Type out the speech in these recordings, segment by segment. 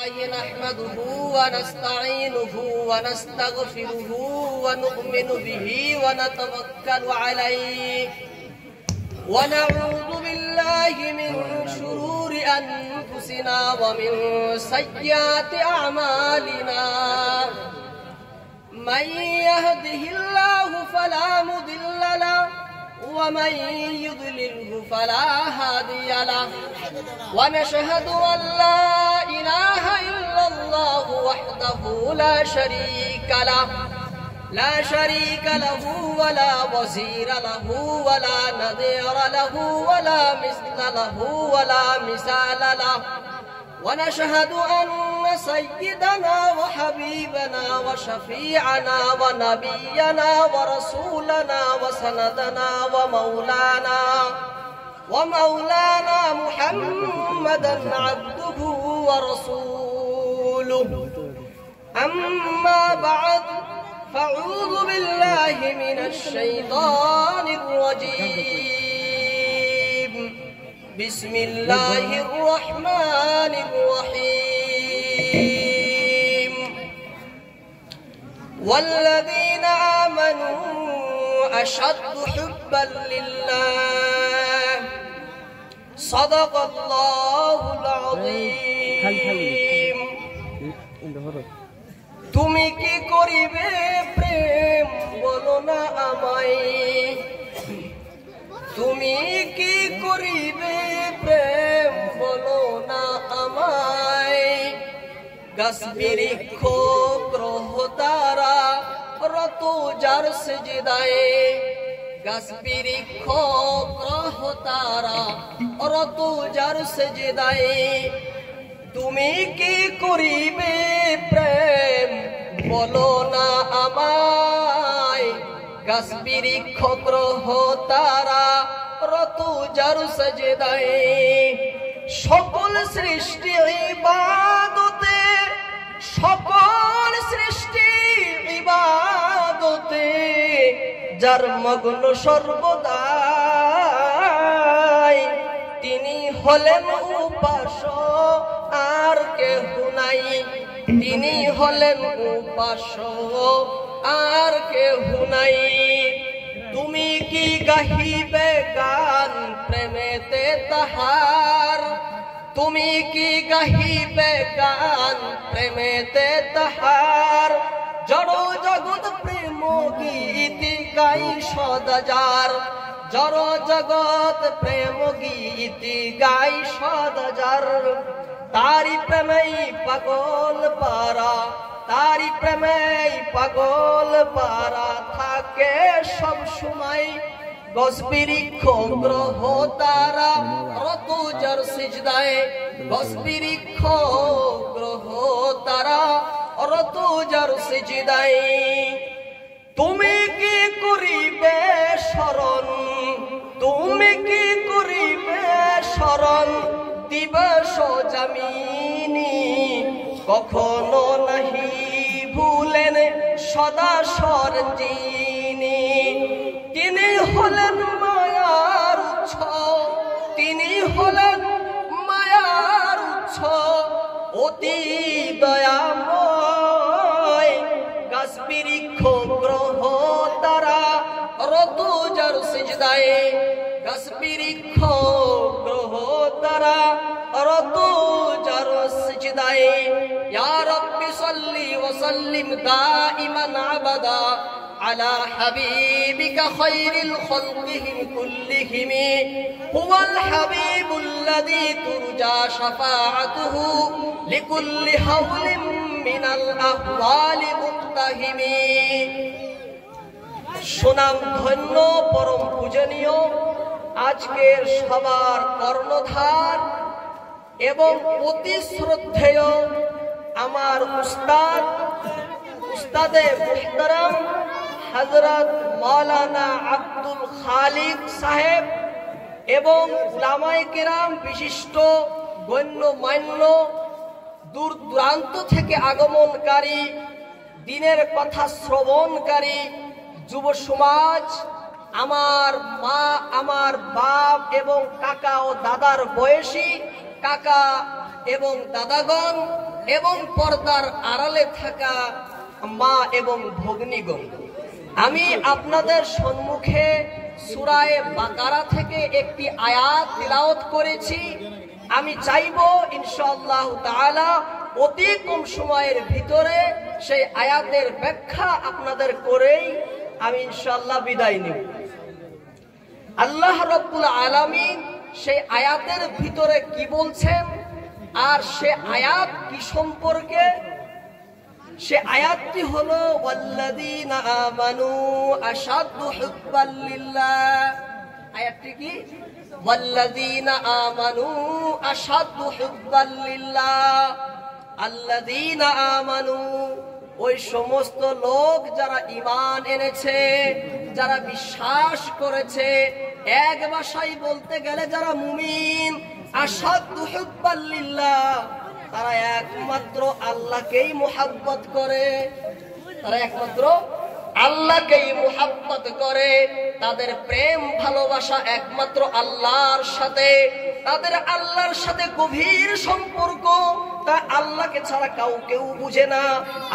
نحمده ونستعينه ونستغفره ونؤمن به ونتوكل عليه ونعوذ بالله من شرور أنفسنا ومن سيئات أعمالنا من يهده الله فلا مضل له ومن يضلله فلا هادي له ونشهد أن لا إله إلا الله وحده لا شريك له ولا وزير له ولا نظير له ولا مثل له ولا مثال له ونشهد أن سيدنا وحبيبنا وشفيعنا ونبينا ورسولنا وسندنا ومولانا محمدا عبده ورسوله أما بعد فأعوذ بالله من الشيطان الرجيم بسم الله الرحمن الرحيم والذين آمنوا أشد حبا لله صدق الله العظيم তুমি কি করিবে প্রেম বলো না আমায় তুমি কি করিবে প্রেম বলো না আমায় গাছ বৃক্ষ গ্রহ তারা রত যার সিজদায়ে গাছ বৃক্ষ গ্রহ তারা রত যার সিজদায়ে তুমি কি করিবে প্রেম বলো না আমায় গাছ বৃক্ষ গ্রহ তারা রত যার সিজদায়ে সকল সৃষ্টি ইবাদতে সকল সৃষ্টি ইবাদতে যার মগ্ন সর্বদাই তিনি হলেন উপাস্য আর কেহ নাই তিনি হলেন উপাস্য আর কেহ নাই তুমি কি গাহিবে গান প্রেমেতে তাহার তুমি কি গাহিবে গান প্রেমেতে তাহার জড় জগৎ প্রেম গীতি গাই সদাচার জড় জগৎ প্রেম গীতি গাই সদাচার তারি প্রেমেই পাগল পারা তারি প্রেমেই পাগল পারা থাকে সব সময় গাছ বৃক্ষ গ্রহ তারা রত যার সিজদায়ে গাছ বৃক্ষ গ্রহ তারা রত যার সিজদায়ে তুমি কি করিবে শরণ তুমি কি করিবে শরণ দিবস জামিনী কখনো নাহি ভুলেন সদা সরঞ্জিনী তিনি হলেন মায়ার উৎস তিনি হলেন মায়ার উৎস অতি দয়াময় গাছ বৃক্ষ গ্রহ তারা রত যার সিজদায়ে গাছ বৃক্ষ গ্রহ তারা রত যার সিজদায়ে ইয়া রাব্বি সাল্লি ওয়া সাল্লিম দাইমান আবাদা على حبيبك خير الخلق كلهم هو الحبيب الذي ترجى شفاعته لكل حول من الأهوال مقتهم সুনাম ধন্য পরম পূজনীয় আজকের সবার কর্ণধার এবং অতি শ্রদ্ধেয় আমার উস্তাদে মুহতারাম হযরত মাওলানা আব্দুল খালিক সাহেব এবং উলামায়ে কেরাম বিশিষ্ট গণ্যমান্য দূর দূরান্ত থেকে আগমনকারী দিনের কথা শ্রবণকারী যুব সমাজ আমার মা আমার বাপ এবং কাকা ও দাদার বয়সী কাকা এবং দাদাগণ এবং পর্দার আড়ালে থাকা মা এবং ভগ্নীগণ, আমি আপনাদের সম্মুখে সূরা বাকারা থেকে একটি আয়াত তিলাওয়াত করেছি। আমি চাইবো ইনশাআল্লাহ তাআলা অতি কম সময়ের ভিতরে সেই আয়াতের ব্যাখ্যা আপনাদের করেই আমি ইনশাআল্লাহ বিদায় নেব। আল্লাহ রাব্বুল আলামিন সেই আয়াতের ভিতরে কি বলছেন আর সে আয়াত কি সম্পর্কে, সে আয়াতটি হলো ওয়াল্লাযীনা আমানু আশাদ্দু হুব্বাল লিল্লাহ। আয়াতটি কি? ওয়াল্লাযীনা আমানু আশাদ্দু হুব্বাল লিল্লাহ। আল্লাযীনা আমানু, ওই সমস্ত লোক যারা ঈমান এনেছে, যারা বিশ্বাস করেছে, এক ভাষায় বলতে গেলে যারা মুমিন। আশাদ্দু হুব্বাল লিল্লাহ, তারা একমাত্র আল্লাহকেই মুহাব্বত করে, তারা একমাত্র আল্লাহকেই মুহাব্বত করে। তাদের প্রেম ভালোবাসা একমাত্র আল্লাহর সাথে, তাদের আল্লাহর সাথে গভীর সম্পর্ক। তা আল্লাহকে ছাড়া কাউকেও বুঝে না।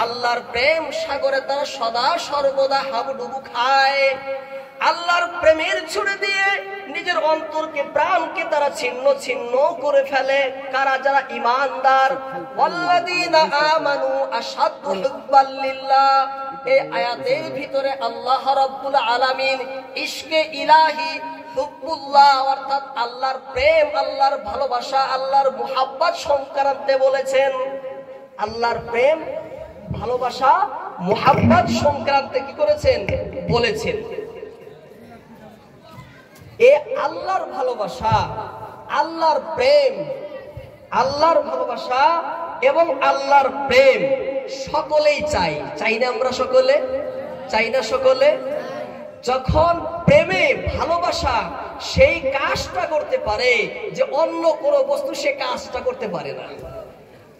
আল্লাহর প্রেম সাগরে তারা সদা সর্বদা হাবুডুবু খায়। আল্লাহর প্রেমের ছুড়ে দিয়ে নিজের অন্তরকে, প্রাণকে তারা ছিন্ন ছিন্ন করে ফেলে। কারা? যারা ঈমানদার। ওয়াল্লাযীনা আমানু আশাদ্দু হুব্বাল লিল্লাহ। এই আয়াতের ভিতরে আল্লাহ রাব্বুল আলামিন ইশকে ইলাহি, হুব্বুল্লাহ অর্থাৎ আল্লাহর প্রেম, আল্লাহর ভালোবাসা, আল্লাহর মুহাব্বত সংক্রান্তে বলেছেন। আল্লাহর প্রেম, ভালোবাসা, মুহাব্বত সংক্রান্তে কি করেছেন? বলেছেন। এ আল্লাহর ভালোবাসা, আল্লাহর প্রেম, আল্লাহর ভালোবাসা এবং আল্লাহর প্রেম সকলেই চাই। চাই না আমরা সকলে? চাই না সকলে? যখন প্রেমে ভালোবাসা সেই কাজটা করতে পারে যে অন্য কোনো বস্তু সে কাজটা করতে পারে না।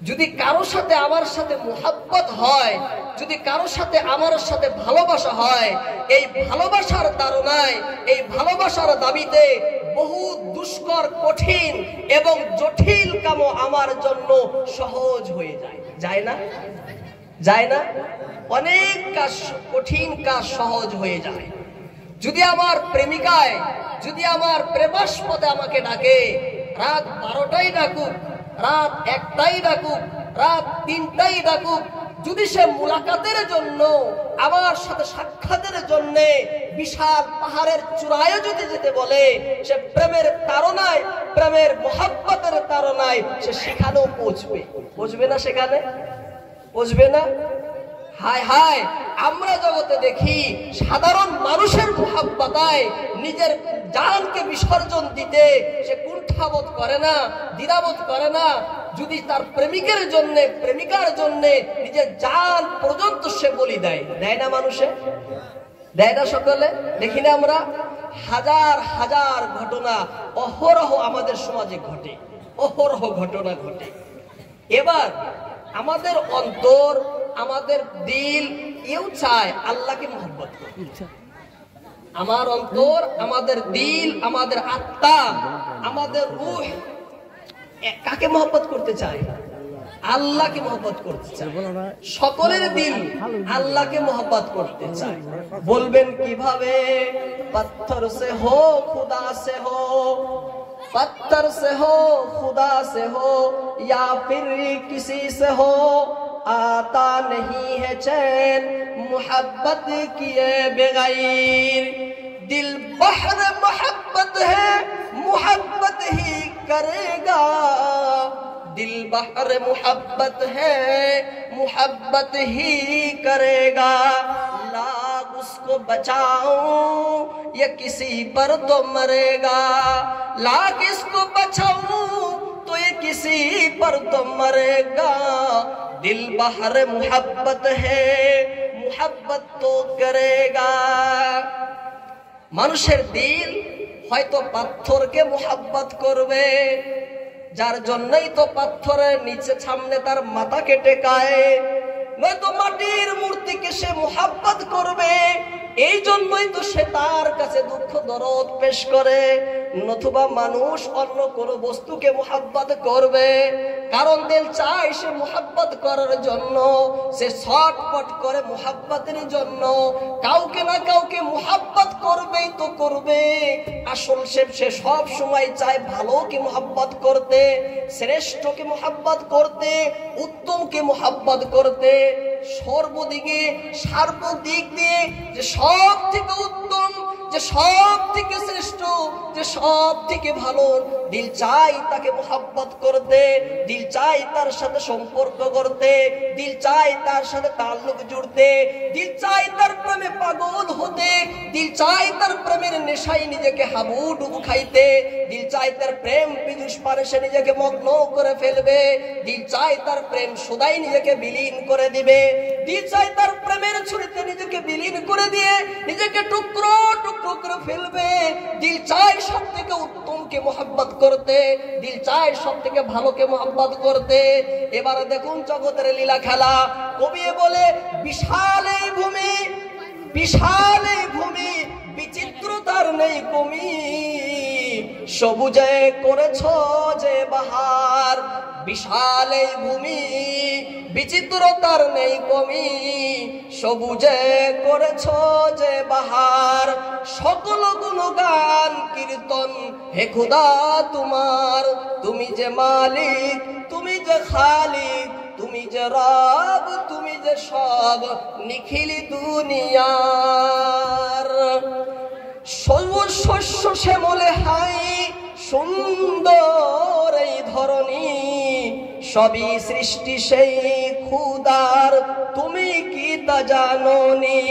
যদি কারো সাথে আমার সাথে মুহাব্বত হয়, যদি কারো সাথে আমার সাথে ভালোবাসা হয়, এই ভালোবাসার তাড়নায়, এই ভালোবাসার দাবিতে বহু দুষ্কর, কঠিন এবং জটিল কামও আমার জন্য সহজ হয়ে যায়। যায় না? যায় না? অনেক কাজ, কঠিন কাজ সহজ হয়ে যায়। যদি আমার প্রেমিকায়, যদি আমার প্রেমাস্পদে আমাকে ডাকে, রাত 12টাই ডাকুক, রাত 1টাই ডাকুক, রাত 3টাই ডাকুক, যদি সে মুলাকাতের জন্য, আমার সাথে সাক্ষাতের জন্য বিশাল পাহাড়ের চূড়ায় যদি যেতে বলে, সে প্রেমের তাড়নায়, প্রেমের মুহাব্বতের তাড়নায় সে সেখানেও পৌঁছবে। পৌঁছবে না? সেখানে পৌঁছবে না? হায় হায়, আমরা জগতে দেখি সাধারণ মানুষের মুহাব্বতায় নিজের জানকে বিসর্জন দিতে সে কুণ্ঠাবোধ করে না, দ্বিধাবোধ করে না। যদি তার প্রেমিকের জন্য, প্রেমিকার জন্য নিজের জান পর্যন্ত সে বলি দেয়। দেয় না মানুষে? দেয় না সকলে? দেখি না আমরা? হাজার হাজার ঘটনা অহরহ আমাদের সমাজে ঘটে, অহরহ ঘটনা ঘটে। এবার আমাদের অন্তর, আমাদের দিল এও চায় আল্লাহকে মহব্বত করতে। আমার অন্তর, আমাদের দিল, আমাদের আত্মা, আমাদের রূহ কাকে মহব্বত করতে চায়? আল্লাহকে মহব্বত করতে চায়। সকলের দিল আল্লাহকে মহব্বত করতে চায়। বলবেন কিভাবে? পত্থর সে হো খুদা সে হো, पत्थर से हो, खुदा से हो, या फिर किसी से हो, आता नहीं है चैन मोहब्बत किए बगैर। दिल बहर मोहब्बत है, मोहब्बत ही करेगा। दिल बहर मोहब्बत है, मोहब्बत ही करेगा। लाख उसको बचाऊं ये किसी पर तो मरेगा, लाख इसको बचाऊं तो ये किसी पर तो मरेगा। दिल बहर मोहब्बत है, मोहब्बत तो करेगा। মানুষের দিল হয়তো পাথরকে মোহাব্বত করবে, যার জন্যই তো পাথরের নিচে সামনে তার মাথা কেটে কায়, নয়তো মাটির মূর্তিকে সে মোহাব্বত করবে। এই জন্যই তো সে তার কাছে দুঃখ দরদ পেশ করে। নতুবা মানুষ অন্য কোনো বস্তুকে মুহাব্বত করবে, কারণ দিল চায় সে মুহাব্বত করার জন্য, সে ছটফট করে মুহাব্বতের জন্য, কাউকে না কাউকে মুহাব্বত করবেই তো করবে। আসল সে সব সময় চায় ভালোকে মুহাব্বত করতে, শ্রেষ্ঠকে মুহাব্বত করতে, উত্তমকে মুহাব্বত করতে, সর্বদিকে সার্বদিক দিয়ে যে সব থেকে উত্তম, যে সব থেকে শ্রেষ্ঠ, যে সব থেকে ভালো, দিল চাই তাকে মুহাব্বত করতে, দিল চাই তার সাথে সম্পর্ক করতে, দিল চাই তার সাথে তাল্লুক জুড়তে, দিল চাই তার প্রেমে পাগল হতে, দিল চাই তার প্রেমের নেশায় নিজেকে হাবুডুবু খাইতে, দিল চাই তার প্রেম বিদুষ পারে সে নিজেকে মগ্ন করে ফেলবে, দিল চাই তার প্রেম সদাই নিজেকে বিলীন করে দিবে, দিল চাই তার প্রেমের ছুরিতে নিজেকে বিলীন করে দিয়ে নিজেকে টুকরো টুকরো করে ফেলবে। দিল চাই সব থেকে উত্তমকে মুহাব্বত করতে, দিল চাই সব থেকে ভালোকে মুহাব্বত করতে। এবারে দেখুন জগতের লীলা খেলা। কবি বলে বিশাল এই ভূমি, বিশাল এই ভূমি, বিচিত্রতার নেই কমি, সবুজে করেছ যে বাহার। বিশাল এই ভূমি, বিচিত্রতার নেই কমি, সবুজে করেছ যে বাহার। সকল গুণগান কীর্তন হে খুদা তোমার, তুমি যে মালিক, তুমি যে খালিক, তুমি যে রব, তুমি যে সব নিখিল দুনিয়ার। সবুজ শস্য শ্যামলে হাই সুন্দর এই ধরণী, সবই সৃষ্টি সেই খুদার, তুমি কি তা জানোনি?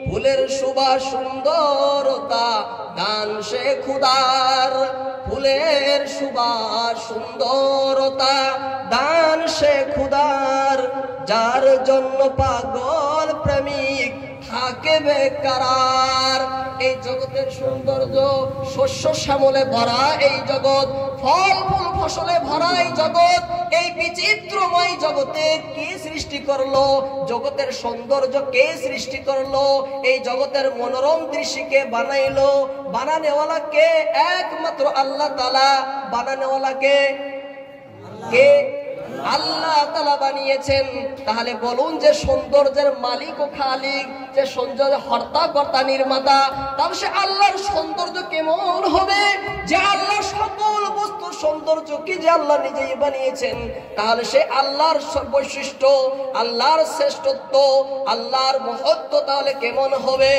ফুলের সুবাস সুন্দরতা দান সে খুদার, ফুলের সুবাস সুন্দরতা দান সে খুদার, যার জন্য পাগল প্রেমিক থাকে বেকারার। এই জগতের সৌন্দর্য, শস্য শ্যামলে ভরা এই জগৎ, ফল ফুল ফসলে ভরা এই জগৎ, এই বিচিত্রময় জগতে কে সৃষ্টি করলো? জগতের সৌন্দর্য কে সৃষ্টি করলো? এই জগতের মনোরম দৃশ্যকে বানাইলো, বানানেওয়ালা কে? একমাত্র আল্লাহ তাআলা। বানানেওয়ালা কে? কে? আল্লাহ তাআলা বানিয়েছেন। তাহলে বলুন যে সৌন্দর্যের মালিক ও খালিক, যে সৌন্দর্যের হর্তা কর্তা নির্মাতা, তাহলে সে আল্লাহর সৌন্দর্য কেমন হবে? যে আল্লাহ সকল বস্তুর সৌন্দর্যকে যে আল্লাহ নিজেই বানিয়েছেন, তাহলে সে আল্লাহর বৈশিষ্ট্য, আল্লাহর শ্রেষ্ঠত্ব, আল্লাহর মহত্ব তাহলে কেমন হবে?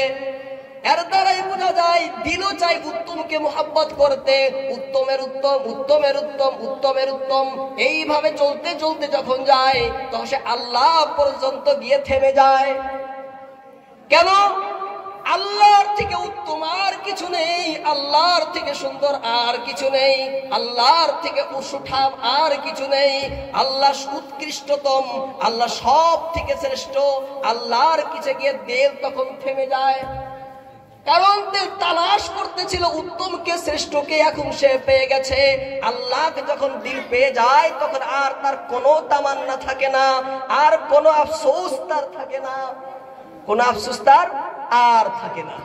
এর দ্বারাই বোঝা যায় দিলও চাই উত্তমকে মুহাব্বত করতে, উত্তমের উত্তম, উত্তমের উত্তম, উত্তমের উত্তম। এইভাবে চলতে চলতে যখন যায় তখন সে আল্লাহ পর্যন্ত গিয়ে থেমে যায়। কেন? আল্লাহর থেকে উত্তম আর কিছু নেই, আল্লাহর থেকে সুন্দর আর কিছু নেই, আল্লাহর থেকে উৎসাহ আর কিছু নেই। আল্লাহ উৎকৃষ্টতম, আল্লাহ সব থেকে শ্রেষ্ঠ। আল্লাহর কাছে গিয়ে দিল তখন থেমে যায়, কারণ দিল তালাশ করতেছিল উত্তমকে, শ্রেষ্ঠকে, এখন সে পেয়ে গেছে। আল্লাহকে যখন দিল পেয়ে যায় তখন আর তার কোনো তামান্না থাকে না, আর কোনো আফসোস তার থাকে না, কোনো আফসোস তার আর থাকে না।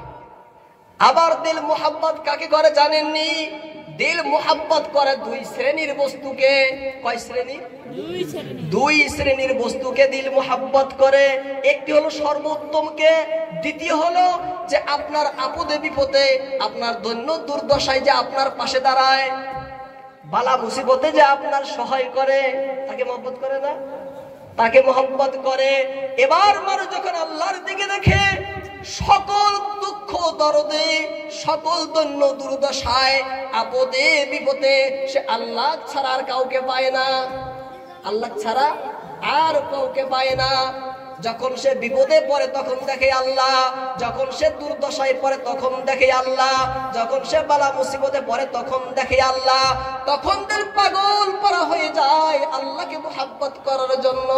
আবার দিল মুহাব্বত কাকে করে জানেননি? দিল মুহাব্বত করে দুই শ্রেণীর বস্তুকে। কয় শ্রেণী? দুই শ্রেণীর বস্তুকে দিল মুহাব্বত করে। একটি হলো সর্বোত্তমকে, দ্বিতীয় হলো যে আপনার আপদে বিপদে, আপনার দৈন্য দুর্দশায় যে আপনার পাশে দাঁড়ায়, বালা মুসিবতে যে আপনার সহায় করে, তাকে মহব্বত করে না? তাকে মহব্বত করে। এবার মানুষ যখন আল্লাহর দিকে দেখে, সকল দুঃখ দরদে, সকল দৈন্য দুর্দশায়, আপদে বিপদে সে আল্লাহ ছাড়া আর কাউকে পায় না, আল্লাহ ছাড়া আর কাউকে পায় না। যখন সে বিপদে পড়ে তখন দেখে আল্লাহ, যখন সে দুর্দশায় পড়ে তখন দেখে আল্লাহ, যখন সে বালা মুসিবতে পড়ে তখন দেখে আল্লাহ। তখন দিল পাগল পরা হয়ে যায় আল্লাহকে মুহাব্বত করার জন্য,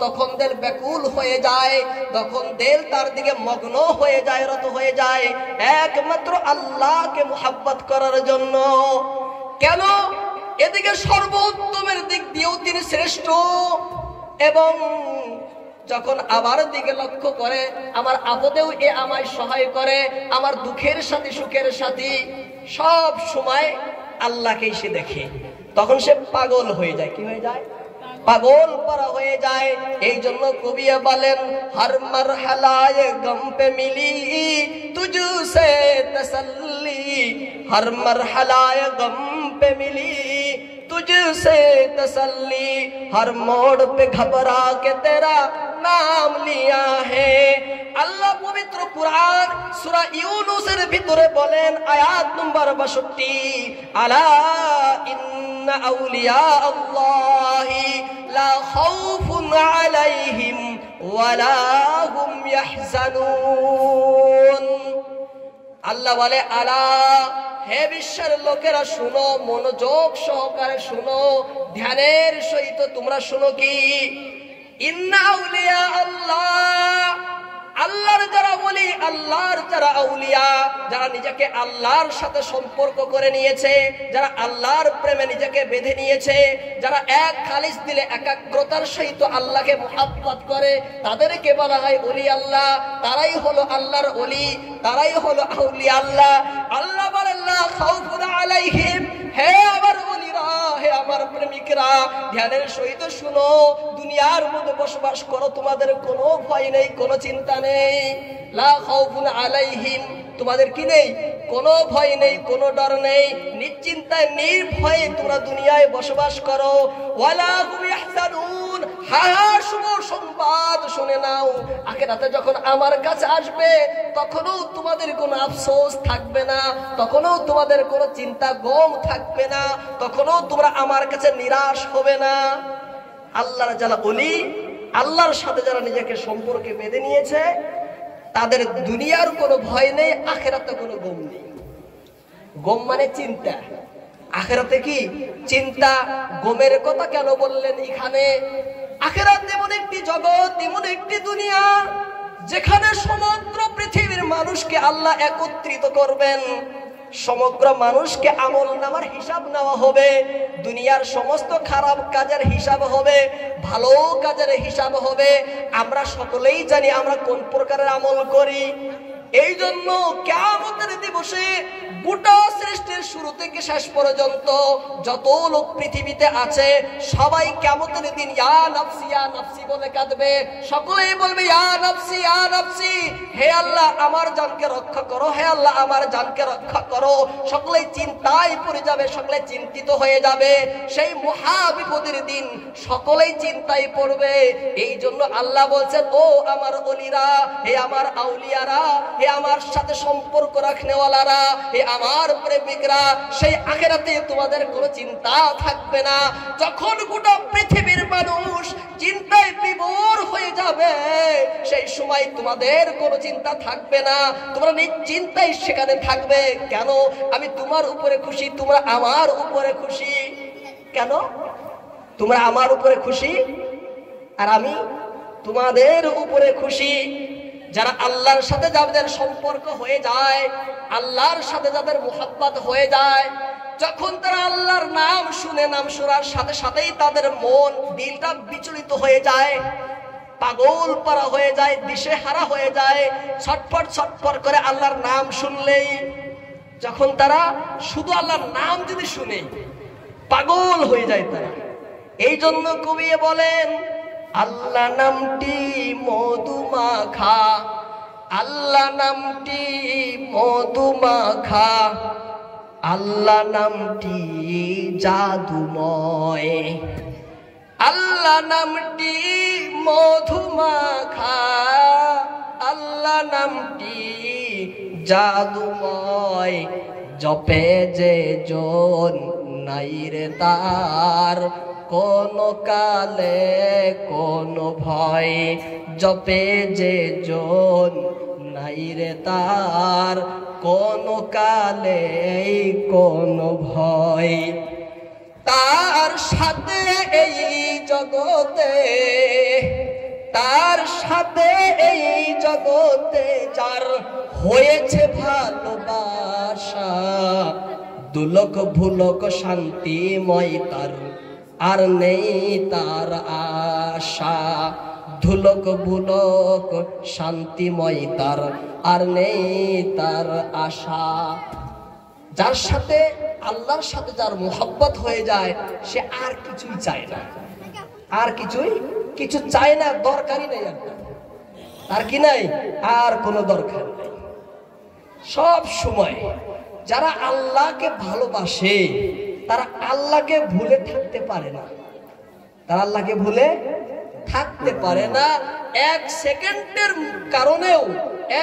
তখন দিল ব্যাকুল হয়ে যায়, তখন দিল তার দিকে মগ্ন হয়ে যায়, রত হয়ে যায় একমাত্র আল্লাহকে মুহাব্বত করার জন্য। কেন? এদিকে সর্বোত্তমের দিক দিয়েও তিনি শ্রেষ্ঠ, এবং যখন আমার দিকে লক্ষ্য করে, আমার আপদেও এ আমায় সহায় করে, আমার দুঃখের সাথে সুখের সাথে সব সময় আল্লাহকেই সে দেখে, তখন সে পাগল হয়ে যায়। কি হয়ে যায়? পাগল পারা হয়ে যায়। এই জন্য কবি বলেন, হর মরহলায়ে গম পে মিলি তুঝসে তসল্লি, হর মরহলায়ে গম পে মিলি तुझसे तसल्ली, हर मोड़ पे घबरा के तेरा नाम लिया है। আল্লাহ পবিত্র কুরআন সূরা ইউনূসের ভিতরে বলেন, আয়াত নম্বর 62, আলা ইন্না আউলিয়া আল্লাহি লা খাউফুন আলাইহিম ওয়ালা হুম ইয়াহজানুন। আল্লাহ বলে, আলা, হে বিশ্বের লোকেরা শুনো, মনোযোগ সহকারে শুনো, ধ্যানের সহিত তোমরা শুনো কি, ইন্না আউলিয়া আল্লাহ, আল্লাহর যারা বলি, আল্লাহর যারা আউলিয়া, যারা নিজেকে আল্লাহর সাথে সম্পর্ক করে নিয়েছে, যারা আল্লাহর প্রেমে নিজেকে বেঁধে নিয়েছে, যারা এক খালিস দিলে একাগ্রতার সহিত আল্লাহকে মুহাব্বত করে, তাদেরকে বলা হয় ওলি আল্লাহ। তারাই হলো আল্লাহর ওলি, তারাই হলো আউলিয়া আল্লাহ। আল্লাহ বলেন, লা খাউফুন আলাইহিম, হে আমার ওলিরা, হে আমার প্রেমিকরা, ধ্যানের সহিত শুনো, দুনিয়ার মধ্যে বসবাস করো, তোমাদের কোনো ভয় নেই, কোনো চিন্তা নেই। লা খাউফুন আলাইহিম, তোমাদের কি নেই? কোনো ভয় নেই, কোনো ডর নেই, নিশ্চিন্তায় নির্ভয়ে তোমরা দুনিয়ায় বসবাস করো। ওয়ালা হুম ইয়াহজানুন, হ্যাঁ শুভ সংবাদ শুনে নাও, আখিরাতে যখন আমার কাছে আসবে তখনও তোমাদের কোনো আফসোস থাকবে না, তখনও তোমাদের কোনো চিন্তা গম থাকবে না, তখনও তোমরা আমার কাছে নিরাশ হবে না। আল্লাহর যারা ওলি, আল্লাহর সাথে যারা নিজেকে সম্পর্কে বেঁধে নিয়েছে, তাদের দুনিয়ার কোনো ভয় নেই, আখিরাতে কোনো গম নেই। গম মানে চিন্তা, আখিরাতে কি চিন্তা। গমের কথা কেন বললেন এখানে? আখিরাত এমন একটি জগৎ, এমন একটি দুনিয়া, যেখানে সমগ্র পৃথিবীর মানুষকে আল্লাহ একত্রিত করবেন, সমগ্র মানুষকে আমল নামার হিসাব নেওয়া হবে, দুনিয়ার সমস্ত খারাপ কাজের হিসাব হবে, ভালো কাজের হিসাব হবে। আমরা সকলেই জানি আমরা কোন প্রকারের আমল করি। এই জন্য কিয়ামতের দিবসে গোটা সৃষ্টির শুরু থেকে শেষ পর্যন্ত যত লোক পৃথিবীতে আছে, সবাই কিয়ামতের দিন ইয়া নাফসি ইয়া নাফসি বলে কাঁদবে। সকলেই বলবে, ইয়া নাফসি ইয়া নাফসি, হে আল্লাহ আমার জানকে রক্ষা করো, হে আল্লাহ আমার জানকে রক্ষা করো। সকলেই চিন্তায় পড়ে যাবে, সকলে চিন্তিত হয়ে যাবে। সেই মহা বিপদের দিন সকলেই চিন্তায় পড়বে। এই জন্য আল্লাহ বলছেন, ও আমার ওলিরা, হে আমার আউলিয়ারা, হে আমার সাথে সম্পর্ক রাখনেওয়ালারা, হে আমার প্রেমিকরা, সেই আখিরাতে তোমাদের কোনো চিন্তা থাকবে না। যখন গোটা পৃথিবীর মানুষ চিন্তায় বিভোর হয়ে যাবে, সেই সময় তোমাদের কোনো চিন্তা থাকবে না, তোমরা নিশ্চিন্তায় সেখানে থাকবে। কেন? আমি তোমার উপরে খুশি, তোমরা আমার উপরে খুশি। কেন? তোমরা আমার উপরে খুশি আর আমি তোমাদের উপরে খুশি। যারা আল্লাহর সাথে যাদের সম্পর্ক হয়ে যায়, আল্লাহর সাথে যাদের মুহাব্বত হয়ে যায়, যখন তারা আল্লাহর নাম শুনে, নাম শোনার সাথে সাথেই তাদের মন, দিলটা বিচলিত হয়ে যায়, পাগল পারা হয়ে যায়, দিশেহারা হয়ে যায়, ছটফট ছটফট করে আল্লাহর নাম শুনলেই। যখন তারা শুধু আল্লাহর নাম যদি শুনে, পাগল হয়ে যায় তারা। এই জন্য কবি বলেন, আল্লাহ নামটি মধু মাখা, আল্লাহ নামটি মধু মাখা, আল্লাহ নামটি জাদুময়, আল্লাহ নামটি মধু মাখা, আল্লাহ নামটি জাদুময়। জপে যে জন নাই রে তার কোন কালে কোন ভয়, জপে যে জন নাই রে তার কোন কালে কোন ভয়। তার সাথে এই জগতে, তার সাথে এই জগতে যার হয়েছে ভালোবাসা, দুলক ভুলক শান্তিময় তার আর নেই তার আশা, ধুলক বুলক শান্তিময় তার আর নেই তার আশা। যার সাথে আল্লাহর সাথে যার মোহাব্বত হয়ে যায় সে আর কিছুই চায় না, আর কিছু চায় না, দরকারই নেই আর কি নাই, আর কোনো দরকার নেই। সব সময় যারা আল্লাহকে ভালোবাসে তারা আল্লাহকে ভুলে থাকতে পারে না, তারা আল্লাহকে ভুলে থাকতে পারে না। এক সেকেন্ডের কারণেও,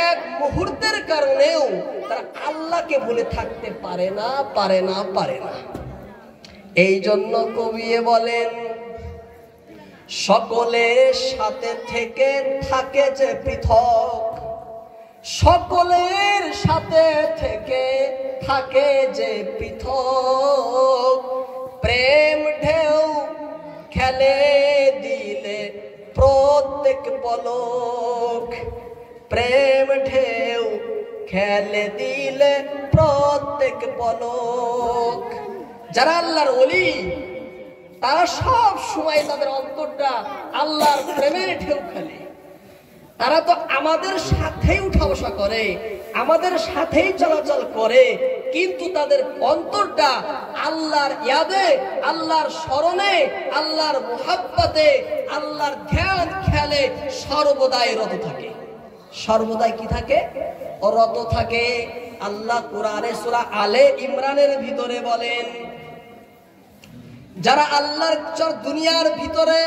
এক মুহূর্তের কারণেও তারা আল্লাহকে ভুলে থাকতে পারে না, পারে না, পারে না। এই জন্য কবি বলেন, সকলের সাথে থেকে থাকে যে পৃথক, সকলের সাথে থেকে থাকে যে পৃথক, প্রেম ঢেউ খেলে দিলে প্রত্যেক পলক, প্রেম ঢেউ খেলে দিলে প্রত্যেক পলক। যারা আল্লাহর ওলি তারা সব সময় তাদের অন্তরটা আল্লাহর প্রেমের ঢেউ খেলে। তারা তো আমাদের সাথেই উঠা বসা করে, আমাদের সাথেই চলাচল করে, কিন্তু তাদের অন্তরটা আল্লাহর ইয়াদে, আল্লাহর স্মরণে, আল্লাহর মুহাব্বতে, আল্লাহর ধ্যান খেয়ালে সর্বদাই রত থাকে। সর্বদাই কি থাকে? রত থাকে। আল্লাহ কুরআনে সূরা আলে ইমরানের ভিতরে বলেন, যারা আল্লাহর দুনিয়ার ভিতরে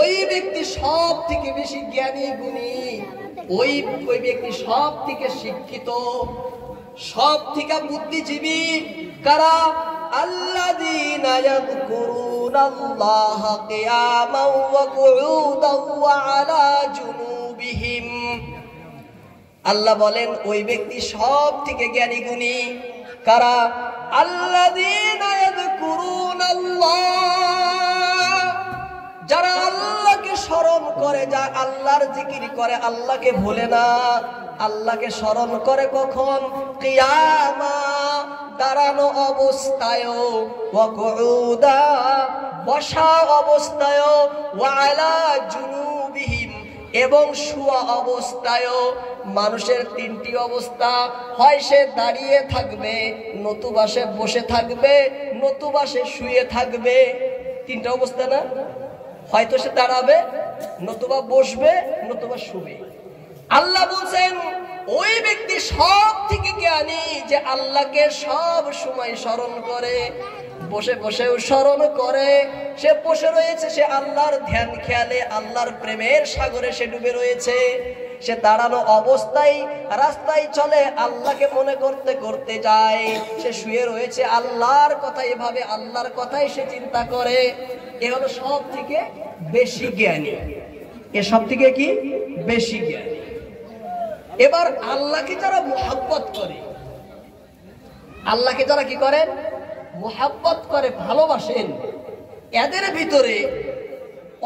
ওই ব্যক্তি সব থেকে বেশি জ্ঞানী গুণী, ওই ব্যক্তি সব থেকে শিক্ষিত, সব থেকে বুদ্ধিজীবী কারা? আল্লাযীনা ইয়াযকুরুনাল্লাহা কিয়ামান ওয়া কুউদান ওয়া আলা জুনুবিহিম। আল্লাহ বলেন ওই ব্যক্তি সব থেকে জ্ঞানী গুণী কারা? আল্লাযীনা ইয়াযকুরুনাল্লাহ, যারা আল্লাহকে স্মরণ করে, যা আল্লাহর জিকির করে, আল্লাহকে ভুলে না। আল্লাহকে স্মরণ করে কখন? কিয়ামা, দাঁড়ানো অবস্থায়, ওয়া কুউদা, বসা অবস্থায়, ওয়া আলা জুনুবিহিম, এবং শুয়া অবস্থায়। মানুষের তিনটি অবস্থা, হয় সে দাঁড়িয়ে থাকবে, নতুবা সে বসে থাকবে, নতুবা সে শুয়ে থাকবে। তিনটা অবস্থা না? হয়তো সে দাঁড়াবে, নতুবা বসবে, নতুবা শুবে। আল্লাহ বলছেন ওই ব্যক্তি সব থেকে জ্ঞানী যে আল্লাহকে সব সময় স্মরণ করে, বসে বসেও স্মরণ করে। সে বসে রয়েছে, সে আল্লাহর ধ্যান খেয়ালে, আল্লাহর প্রেমের সাগরে সে ডুবে রয়েছে। সে দাঁড়ানো অবস্থায় রাস্তায় চলে, আল্লাহকে মনে করতে করতে যায়। সে শুয়ে রয়েছে, আল্লাহর কথা, এভাবে আল্লাহর কথাই সে চিন্তা করে। এ হলো সব থেকে বেশি জ্ঞানী। এ সব থেকে কি বেশি জ্ঞানী। এবার আল্লাহকে যারা মুহাব্বত করে, আল্লাহকে যারা কি করেন? মুহাব্বত করে, ভালোবাসেন, এদের ভিতরে,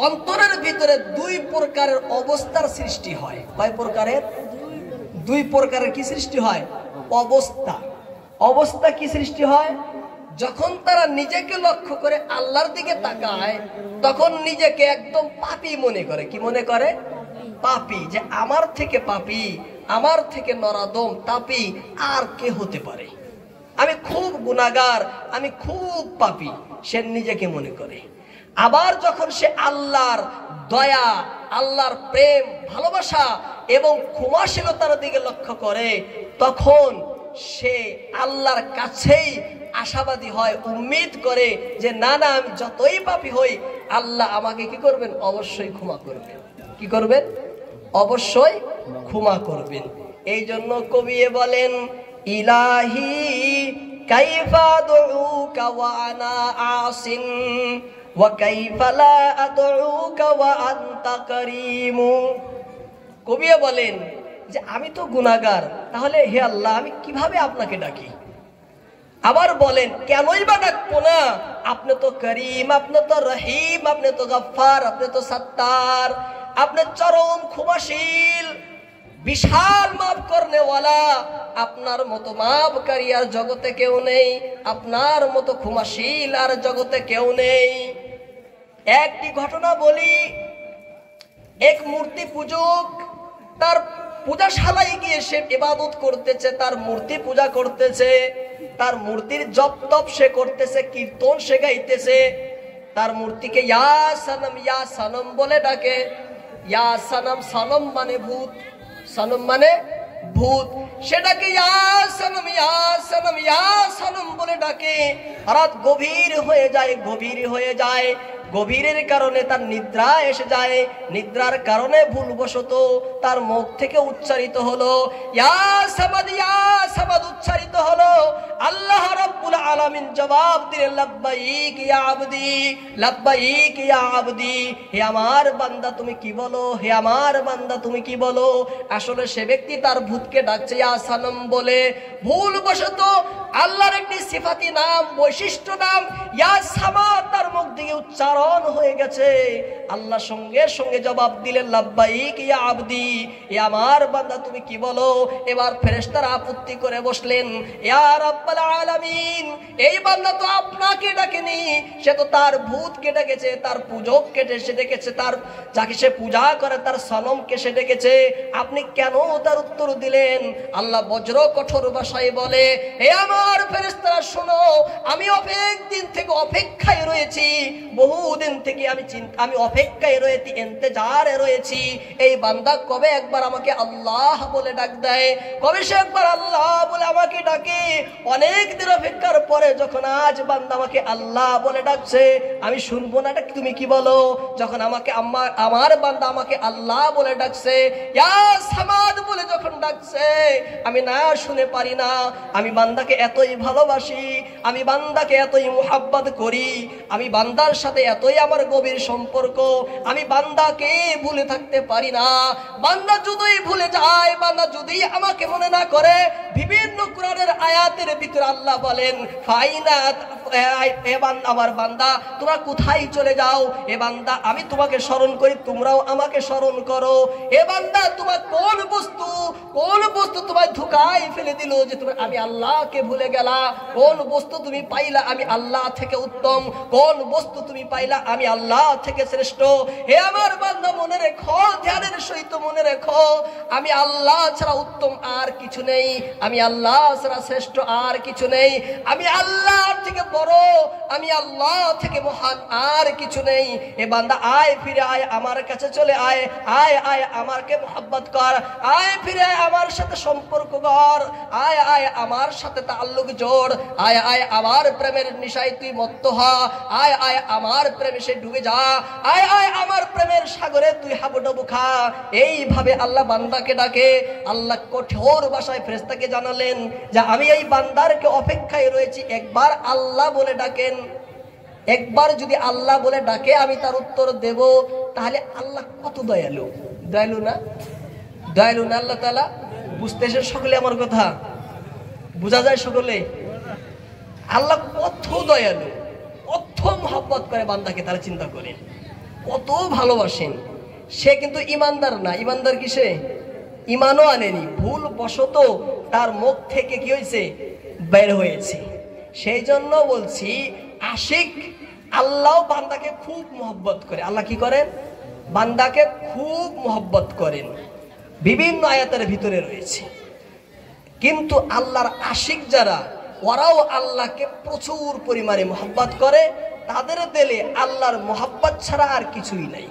অন্তরের ভিতরে দুই প্রকারের অবস্থার সৃষ্টি হয়। কয় প্রকারের? দুই প্রকারের কি সৃষ্টি হয়? অবস্থা। অবস্থা কি সৃষ্টি হয়? যখন তারা নিজেকে লক্ষ্য করে আল্লাহর দিকে তাকায়, তখন নিজেকে একদম পাপী মনে করে। কি মনে করে? পাপী। যে আমার থেকে পাপী, আমার থেকে নরাদম তাপী আর কে হতে পারে? আমি খুব গুনাহগার, আমি খুব পাপী, সে নিজেকে মনে করে। আবার যখন সে আল্লাহর দয়া, আল্লাহর প্রেম, ভালোবাসা এবং ক্ষমাশীলতার দিকে লক্ষ্য করে, তখন সে আল্লাহর কাছেই আশাবাদী হয়, উম্মিদ করে যে না না, আমি যতই পাপী হই, আল্লাহ আমাকে কি করবেন? অবশ্যই ক্ষমা করবেন। কি করবেন? অবশ্যই ক্ষমা করবেন। এই জন্য কবি বলেন, ইলাহি কাইফা আদউকা ওয়া আনা আসিন ওয়া কাইফা লা আদউকা ওয়া আনতা কারীম। কবি বলেন যে আমি তো গুনাহগার, তাহলে হে আল্লাহ আমি কিভাবে আপনাকে ডাকি? আবার বলেন কেনই বা ডাকবো না? আপনি তো করিম, আপনি তো রহিম, আপনি তো গফফার, আপনি তো সত্তার, আপনি চরম ক্ষমাশীল, বিশাল মাফ করনেওয়ালা। আপনার মতো মাফকারী আর জগতে কেউ নেই, আপনার মতো ক্ষমাশীল আর জগতে কেউ নেই। একটি ঘটনা বলি। এক মূর্তি পূজক তার পূজাশালায় গিয়ে সে ইবাদত করতেছে, তার মূর্তি পূজা করতেছে, তার মূর্তির জপ তপ সে করতেছে, কীর্তন সে গাইতেছে, তার মূর্তিকে ইয়া সনম বলে ডাকে। ইয়া সনম, সনম মানে ভূত, সনম মানে ভূত, সেটাকে ইয়া সনম ইয়া সনম ইয়া সনম বলে ডাকে। রাত গভীর হয়ে যায়, গভীর হয়ে যায়, গভীরের কারণে তার নিদ্রা এসে যায়, নিদ্রার কারণে ভুলবশত তার মুখ থেকে উচ্চারিত হলো ইয়া সামাদ উচ্চারিত হলো। আল্লাহ রাব্বুল আলামিন জবাব দিলেন লাব্বাইক ইয়া আবদি, লাব্বাইক ইয়া আবদি, হে আমার বান্দা তুমি কি বলো, হে আমার বান্দা তুমি কি বলো। আসলে সে ব্যক্তি তার ভূতকে ডাকছে ইয়া সানম বলে, ভুলবশত আল্লাহর একটি সিফাতি নাম, বৈশিষ্ট্য নাম ইয়া সামাদ তার মুখ থেকে উচ্চারণ হয়ে গেছে। আল্লাহ সঙ্গে সঙ্গে জবাব দিলেন লাব্বাইক ইয়া আবদি, এ আমার বান্দা তুমি কি বলো। এবার ফেরেশতারা আপত্তি করে বসলেন, ইয়া রাব্বাল আলামিন, এই বান্দা তো আপনাকে ডাকেনি, সে তো তার ভূতকে ডেকেছে, তার পূজককে সে ডেকেছে, তার যাকে সে পূজা করে তার সনমকে সে ডেকেছে, আপনি কেন তার উত্তর দিলেন। আল্লাহ বজ্র কঠোর ভাষায় বলে, হে আমার ফেরেশতারা শোনো, আমি অনেক দিন থেকে অপেক্ষায় রয়েছি, বহুদিন থেকে আমি অপেক্ষায় রয়েছি, ইন্তজারে রয়েছি, এই বান্দা কবে একবার আমাকে আল্লাহ বলে ডাক দেয়, কবে সে একবার আল্লাহ বলে আমাকে ডাকে। অনেক দিন অপেক্ষার পরে যখন আজ বান্দা আমাকে আল্লাহ বলে ডাকছে, আমি শুনবো না, তুমি কি বলো। যখন আমাকে আমার বান্দা আমাকে আল্লাহ বলে ডাকছে, ইয়া সামাদ বলে যখন ডাকছে, আমি না শুনে পারি না। আমি বান্দাকে এতই ভালোবাসি, আমি বান্দাকে এতই মুহাব্বত করি, আমি বান্দার সাথে এতই আমার গভীর সম্পর্ক, আমি বান্দাকে ভুলে থাকতে পারি না। বান্দা যদি ভুলে যায়, বান্দা যদি আমাকে মনে না করে, বিভিন্ন কোরআনের আয়াতের ভিতরে আল্লাহ বলেন ফাইনা, আমার বান্দা তোমরা কোথায় চলে যাও, এ বান্দা আমি তোমাকে স্মরণ করি, তোমরাও আমাকে স্মরণ করো। এ বান্দা তোমার কোন বস্তু তোমায় ধোঁকায় ফেলে দিল যে তুমি আমি আল্লাহকে ভুলে গেলা, কোন বস্তু তুমি পাইলা আমি আল্লাহ থেকে উত্তম, কোন বস্তু তুমি পাইলা আমি আল্লাহ থেকে শ্রেষ্ঠ। হে আমার বান্দা মনে রেখো, ধ্যানের সহিত মনে রেখো, আমি আল্লাহ ছাড়া উত্তম আর কিছু নেই, আমি আল্লাহ ছাড়া শ্রেষ্ঠ আর কিছু নেই, আমি আল্লাহ থেকে বড়, আমি আল্লাহ থেকে মহান আর কিছু নেই। এ বান্দা আয়, ফিরে আয়, আমার কাছে চলে আয়, আয় আয় আমাকে মোহাব্বত কর, আয় ফিরে আয় আমার সাথে সম্পর্ক কর, আয় আয় আমার সাথে তাল্লুক জোড়, আয় আয় আমার প্রেমের নিশায় তুই মত্ত হ, আয় আয় আমার প্রেমে সে ডুবে যা, আয় আয় আমার প্রেমের সাগরে তুই হাবুডুবু খা। এইভাবে আল্লাহ বান্দাকে ডাকে। আল্লাহ কঠোর ভাষায় ফেরেশতাকে জানালেন যে আমি এই বান্দারকে অপেক্ষায় রয়েছি, একবার আল্লাহ বলে ডাকেন, একবার যদি আল্লাহ বলে ডাকে আমি তার উত্তর দেব। তাহলে আল্লাহ কত দয়ালু, দয়ালু না, দয়ালু না আল্লাহ তাআলা। বুঝতেছে সকলে আমার কথা, বোঝা যায় সকলে। আল্লাহ কত দয়ালু, কত মহব্বত করে বান্দাকে, তারা চিন্তা করেন কত ভালোবাসেন। সে কিন্তু ইমানদার না, ইমানদার কিসে, ইমানও আনেনি, ভুল বশত তার মুখ থেকে কি হয়েছে, বের হয়েছে। সেই জন্য বলছি আশিক আল্লাহ বান্দাকে খুব মহব্বত করে। আল্লাহ কি করেন, বান্দাকে খুব মহব্বত করেন, বিভিন্ন আয়াতের ভিতরে রয়েছে। কিন্তু আল্লাহর আশিক যারা, ওরাও আল্লাহকে প্রচুর পরিমাণে মহব্বত করে, তাদের দিলে আল্লাহর মহব্বত ছাড়া আর কিছুই নাই।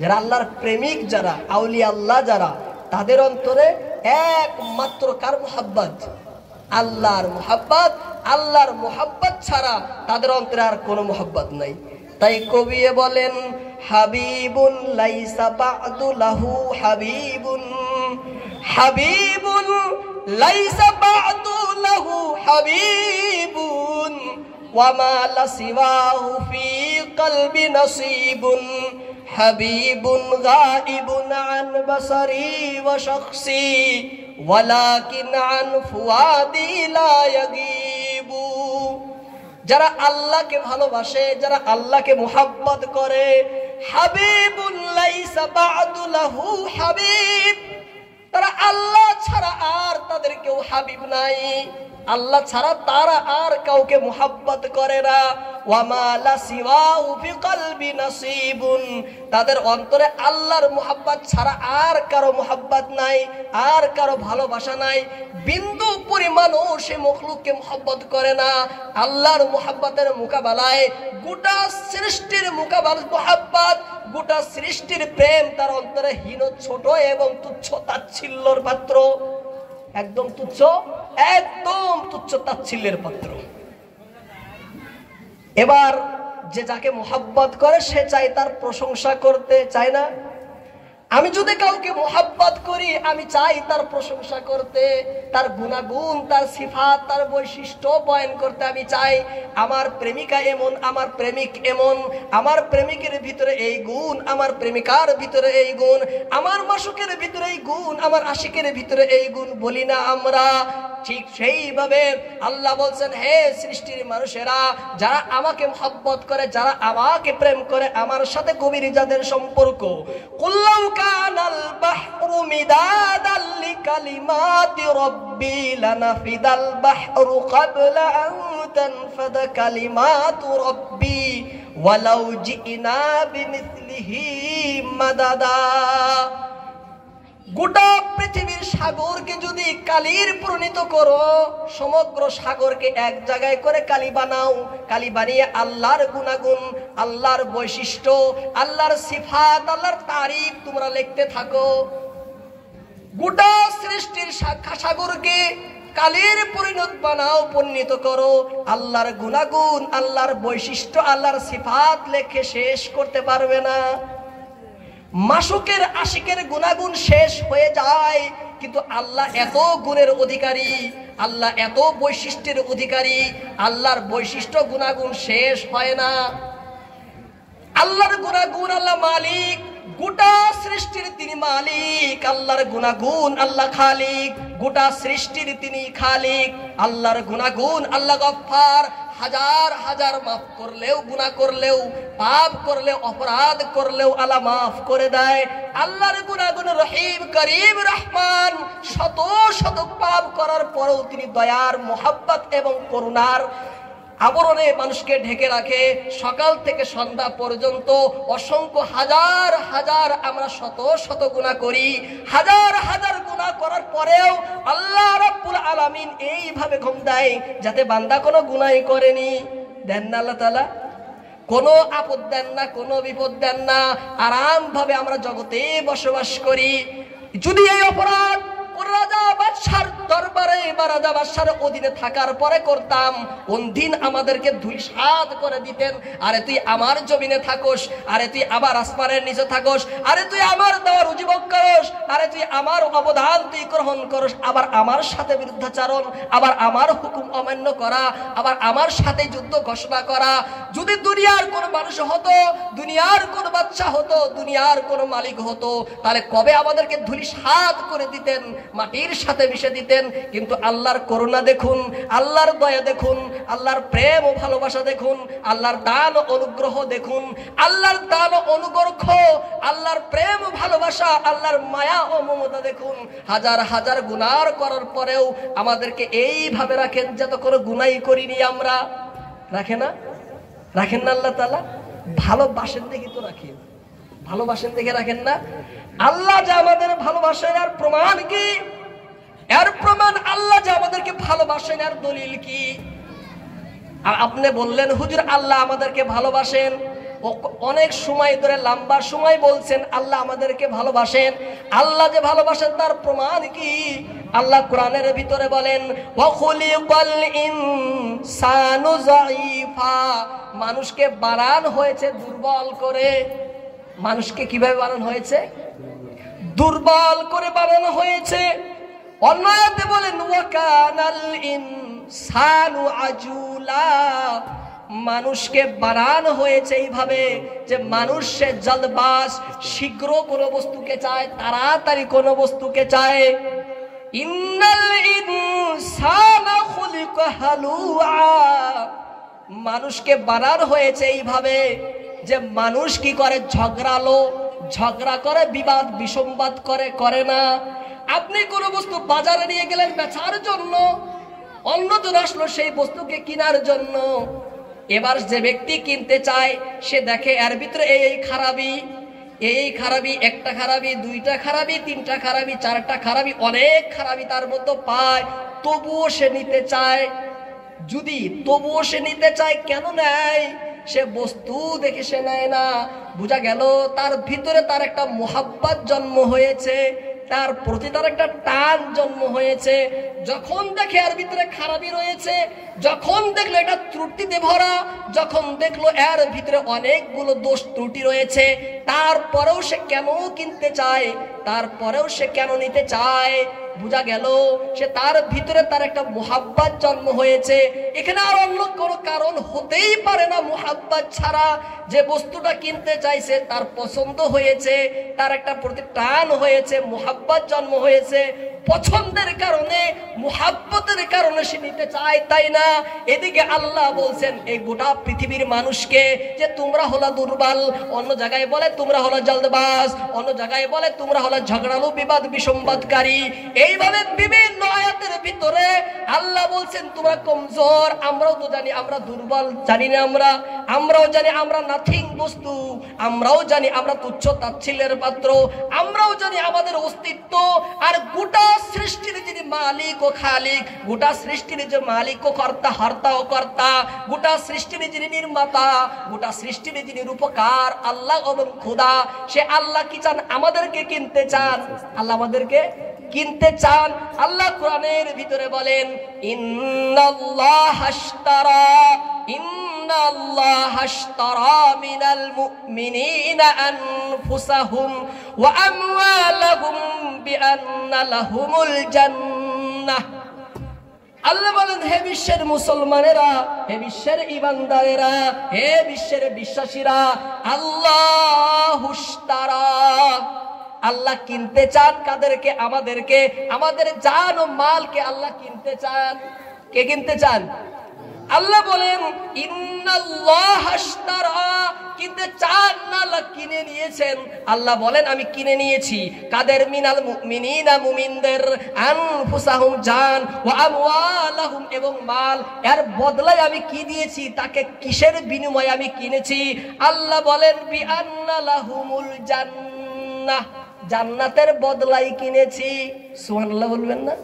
যারা আল্লাহর প্রেমিক, যারা আউলিয়া আল্লাহ যারা, তাদের অন্তরে একমাত্র কার মহব্বত, আল্লাহর মহব্বত। আল্লাহর মহব্বত ছাড়া তাদের অন্তরে আর কোনো মহব্বত নাই। তাই কবি বলেন হাবিবুন লাইসা বা'দু লাহু হাবিবুন, হাবিবুন লাইসা বা'দু লাহু হাবিবুন, ওয়া মা লা সিওয়াহু ফি কলবি নসিবুন, হাবিবুন গাইবুন আন বাসারি ওয়া শাখসি, ওয়ালাকিন আন ফুয়াদি লা ইয়াগিবু। যারা আল্লাহকে ভালোবাসে, যারা আল্লাহকে মুহাব্বত করে, হাবিবুন লাইসা বা'দু লাহু হাবিব, তারা আল্লাহ ছাড়া আর তাদের কেউ হাবিব নাই। আল্লাহ ছাড়া তারা আর কাউকে মুহাব্বত করে না। ওয়ামা লা সিওয়াহু ফি কলবি নাসিবুন, তাদের অন্তরে আল্লাহর মুহাব্বত ছাড়া আর কারো মুহাব্বত নাই, আর কারো ভালোবাসা নাই। বিন্দু পরিমাণও সে মখলুককে মুহাব্বত করে না। আল্লাহর মুহাব্বতের মোকাবেলায় গোটা সৃষ্টির মুহাব্বত, গোটা সৃষ্টির প্রেম তার অন্তরে হীন, ছোট এবং তুচ্ছ তাচ্ছিল্যর পাত্র। একদম তুচ্ছ, একদম তুচ্ছ তাচ্ছিল্যের পাত্র। এবার যে যাকে মুহাব্বত করে সে চায় তার প্রশংসা করতে, চায় না? আমি যদি কাউকে মুহাব্বত করি আমি চাই তার প্রশংসা করতে, তার গুণাগুণ, তার সিফাত, তার বৈশিষ্ট্য বয়ান করতে আমি চাই। আমার প্রেমিকা এমন, আমার প্রেমিক এমন, আমার প্রেমিকের ভিতরে এই গুণ, আমার প্রেমিকার ভিতরে এই গুণ, আমার মাশুকের ভিতরে এই গুণ, আমার আশিকের ভিতরে এই গুণ বলি না আমরা? ঠিক সেইভাবে আল্লাহ বলছেন, হে সৃষ্টির মানুষেরা, যারা আমাকে মুহাব্বত করে, যারা আমাকে প্রেম করে, আমার সাথে গভীর যাদের সম্পর্ক, কুল্লাউ কানাল বাহরু মিদাদাল লিকালিমাতি রাব্বি লানাফিদাল বাহরু ক্বাবলা আন তানফাদা কালিমাতু রাব্বি ওয়ালাউ জিনা বিমিসলিহি মাদাদা। গোটা পৃথিবীর সাগরকে যদি কালির পরিণত করো, সমগ্র সাগরকে এক জায়গায় করে কালি বানাও, কালি বানিয়ে আল্লাহর গুণাগুণ, আল্লাহর বৈশিষ্ট্য, আল্লাহর সিফাত, আল্লাহর তারিফ তোমরা লিখতে থাকো। গোটা সৃষ্টির সাগরকে কালির পরিণত বানাও, পরিণত করো, আল্লাহর গুণাগুণ, আল্লাহর বৈশিষ্ট্য, আল্লাহর সিফাত লেখে শেষ করতে পারবে না। মাশুকের আশিকের গুণাগুণ শেষ হয়ে যায়, কিন্তু আল্লাহ এত গুণের অধিকারী, আল্লাহ এত বৈশিষ্ট্যের অধিকারী, আল্লাহর বৈশিষ্ট্য গুণাগুণ শেষ হয় না। আল্লাহর গুণাগুণ, আল্লাহ মালিক, গোটা সৃষ্টির তিনি মালিক। আল্লাহর গুণাগুণ, আল্লাহ খালিক, গোটা সৃষ্টির তিনি খালিক। আল্লাহর গুণাগুণ, আল্লাহ গফফার, হাজার হাজার মাফ করলেও, গুনাহ করলেও, পাপ করলেও, অপরাধ করলেও আল্লাহ মাফ করে দেয়। আল্লাহর গুণাগুণ রহিম, করিম, রহমান, শত শত পাপ করার পরেও তিনি দয়ার, মুহাব্বত এবং করুণার আবরণে মানুষকে ঢেকে রাখে। সকাল থেকে সন্ধ্যা পর্যন্ত অসংখ্য হাজার হাজার আমরা শত শত গুনাহ করি, হাজার হাজার গুনাহ করার পরেও আল্লাহ রাব্বুল আলামিন এইভাবে ঘুম দেয় যাতে বান্দা কোনো গুনাহই করেনি। দেন না আল্লাহ তাআলা? কোনো আপদ দেন না, কোনো বিপদ দেন না, আরাম ভাবে আমরা জগতে বসবাস করি। যদি এই অপরাধ রাজা বাদশার দরবারে বা রাজা বাদশার অধীনে থাকার পরে করতাম, কোন দিন আমাদেরকে ধূলিসাৎ করে দিতেন। আরে তুই আমার জমিনে থাকোস, আরে তুই আমার আসমানের নিচে থাকোস, আরে তুই আমার দেওয়া রুজি ভোগ করস, আরে তুই আমার অবদান তুই গ্রহণ করস, আবার আমার সাথে বিরুদ্ধাচারণ, আবার আমার হুকুম অমান্য করা, আবার আমার সাথে যুদ্ধ ঘোষণা করা। যদি দুনিয়ার কোন মানুষ হতো, দুনিয়ার কোন বাদশা হতো, দুনিয়ার কোন মালিক হতো, তাহলে কবে আমাদেরকে ধূলিসাৎ করে দিতেন, মাটির সাথে মিশে দিতেন। কিন্তু আল্লাহর করুণা দেখুন, আল্লাহর দয়া দেখুন, আল্লাহর প্রেম ও ভালোবাসা দেখুন, আল্লাহর দান ও অনুগ্রহ দেখুন, আল্লাহর দান ও অনুগ্রহ, আল্লাহর প্রেম ও ভালোবাসা, আল্লাহর মায়া ও মমতা দেখুন। হাজার হাজার গুনাহ করার পরেও আমাদেরকে এইভাবে রাখেন যত কোনো গুনাহই করিনি আমরা। রাখে না? রাখেন না আল্লাহ তাআলা? ভালোবাসেন দেখি তো রাখেন, ভালোবাসেন দেখে রাখেন না? আল্লাহ যে আমাদের ভালোবাসেন আর প্রমাণ কি? এর প্রমাণ আল্লাহ যে আমাদেরকে ভালোবাসেন আর দলিল কি? আর আপনি বললেন হুজুর আল্লাহ আমাদেরকে ভালোবাসেন, অনেক সময় ধরে লম্বা সময় বলছেন আল্লাহ আমাদেরকে ভালোবাসেন। আল্লাহ যে ভালোবাসেন তার প্রমাণ কি? আল্লাহ কোরআনের ভিতরে বলেন ওয়া খুলিকাল ইনসানু যায়ীফা, মানুষকে বানানো হয়েছে দুর্বল করে। মানুষকে কিভাবে বানানো হয়েছে? দুর্বল করে বানানো হয়েছে। অন্য আয়াতে বলেন ওয়া কানাল ইনসানু আজুলা, মানুষকে বানানো হয়েছে এইভাবে যে মানুষ সে জলদবাজ, শীঘ্র কোনো বস্তুকে চায়, তাড়াতাড়ি কোনো বস্তুকে চায়। ইন্নাল ইনসানা খুলিকা হালুআ, মানুষকে বানানো হয়েছে এইভাবে যে মানুষ কি করে? ঝগড়ালো, ঝগড়া করে, বিবাদ বিসম্বাদ করে, করে না। আপনি কোনো বস্তু বাজারে নিয়ে গেলেন বেচার জন্য, অন্যজন আসলো সেই বস্তুকে কেনার জন্য। এবার যে ব্যক্তি কিনতে চায় সে দেখে এর ভিতরে এই খারাপি, এই খারাপি, একটা খারাপি, দুইটা খারাপি, তিনটা খারাপি, চারটা খারাপি, অনেক খারাপি তার মধ্যে পায়, তবুও সে নিতে চায়। যদি তবুও সে নিতে চায়, কেন নেয়? সে বস্তু দেখে সে নেয় না। বোঝা গেল তার ভিতরে তার একটা মোহাব্বত জন্ম হয়েছে, তার প্রতি তার একটা টান জন্ম হয়েছে। যখন দেখে এর ভিতরে খারাপি রয়েছে, যখন দেখলো এটা ত্রুটিতে ভরা, যখন দেখলো এর ভিতরে অনেকগুলো দোষ ত্রুটি রয়েছে, তারপরেও সে কেন কিনতে চায়, তারপরেও সে কেন নিতে চায়? বোঝা গেল সে তার ভিতরে তার একটা মোহাব্বত জন্ম হয়েছে। এখানে আর অন্য কোনো কারণ হতেই পারে না মোহাব্বত ছাড়া। যে বস্তুটা কিনতে চাইছে তার পছন্দ হয়েছে, তার একটা প্রতি টান হয়েছে, মোহাব্বত জন্ম হয়েছে, পছন্দের কারণে, মোহাব্বতের কারণে সে নিতে চায়, তাই না? এদিকে আল্লাহ বলছেন এই গোটা পৃথিবীর মানুষকে যে তোমরা হলো দুর্বল, অন্য জায়গায় বলে তোমরা হলো জলদবাজ, অন্য জায়গায় বলে তোমরা হলো ঝগড়ালু, বিবাদ বিসম্বাদকারী। এইভাবে বিভিন্ন আয়াতের ভিতরে আল্লাহ বলছেন তোমরা কমজোর। আমরাও তো জানি আমরা দুর্বল, জানি না আমরাও জানি আমরা নাথিং বস্তু, আমরাও জানি আমরা তুচ্ছ তাচ্ছিল্যের পাত্র, আমরাও জানি আমাদের অস্তিত্ব আর গোটা সৃষ্টির যিনি মালিক ও খালিক, গোটা সৃষ্টির যে মালিক ও কর্তা, হর্তা ও কর্তা, গোটা সৃষ্টির যিনি নির্মাতা, গোটা সৃষ্টির যিনি রূপকার, আল্লাহ এবং খোদা, সে আল্লাহ কি চান? আমাদেরকে কিনতে চান। আল্লাহ আমাদেরকে কিনতে চান। আল্লাহ কোরআনের ভিতরে বলেন ইন্নাল্লাহা আশতারা মিনাল মুমিনিনা আনফুসাহুম ওয়া আমওয়ালাহুম বিআন্না লাহুমুল জান্নাহ। আল্লাহ বলেন হে বিশ্বের মুসলমানেরা, হে বিশ্বের ঈমানদারেরা, হে বিশ্বের বিশ্বাসীরা, আল্লাহুশতারা, আল্লাহ কিনতে চান কাদেরকে? আমাদেরকে, আমাদের জান ও মালকে আল্লাহ কিনতে চান। কে কিনতে চান? আল্লাহ বলেন ইন্নাল্লাহা আশতারা, কিনতে চান না, আল্লাহ কিনে নিয়েছেন। আল্লাহ বলেন আমি কিনে নিয়েছি কাদের? মিনাল মুমিনিনা, মুমিনদের, আনফুসাহুম, জান, ওয়া আমওয়ালাহুম, এবং মাল। এর বদলায় আমি কি দিয়েছি? তাকে কিসের বিনিময়ে আমি কিনেছি? আল্লাহ বলেন বিআন্না লাহুমুল জান্নাহ, জান্নাতের বদলাই কিনেছি। সুবহানাল্লাহ বলবেন না?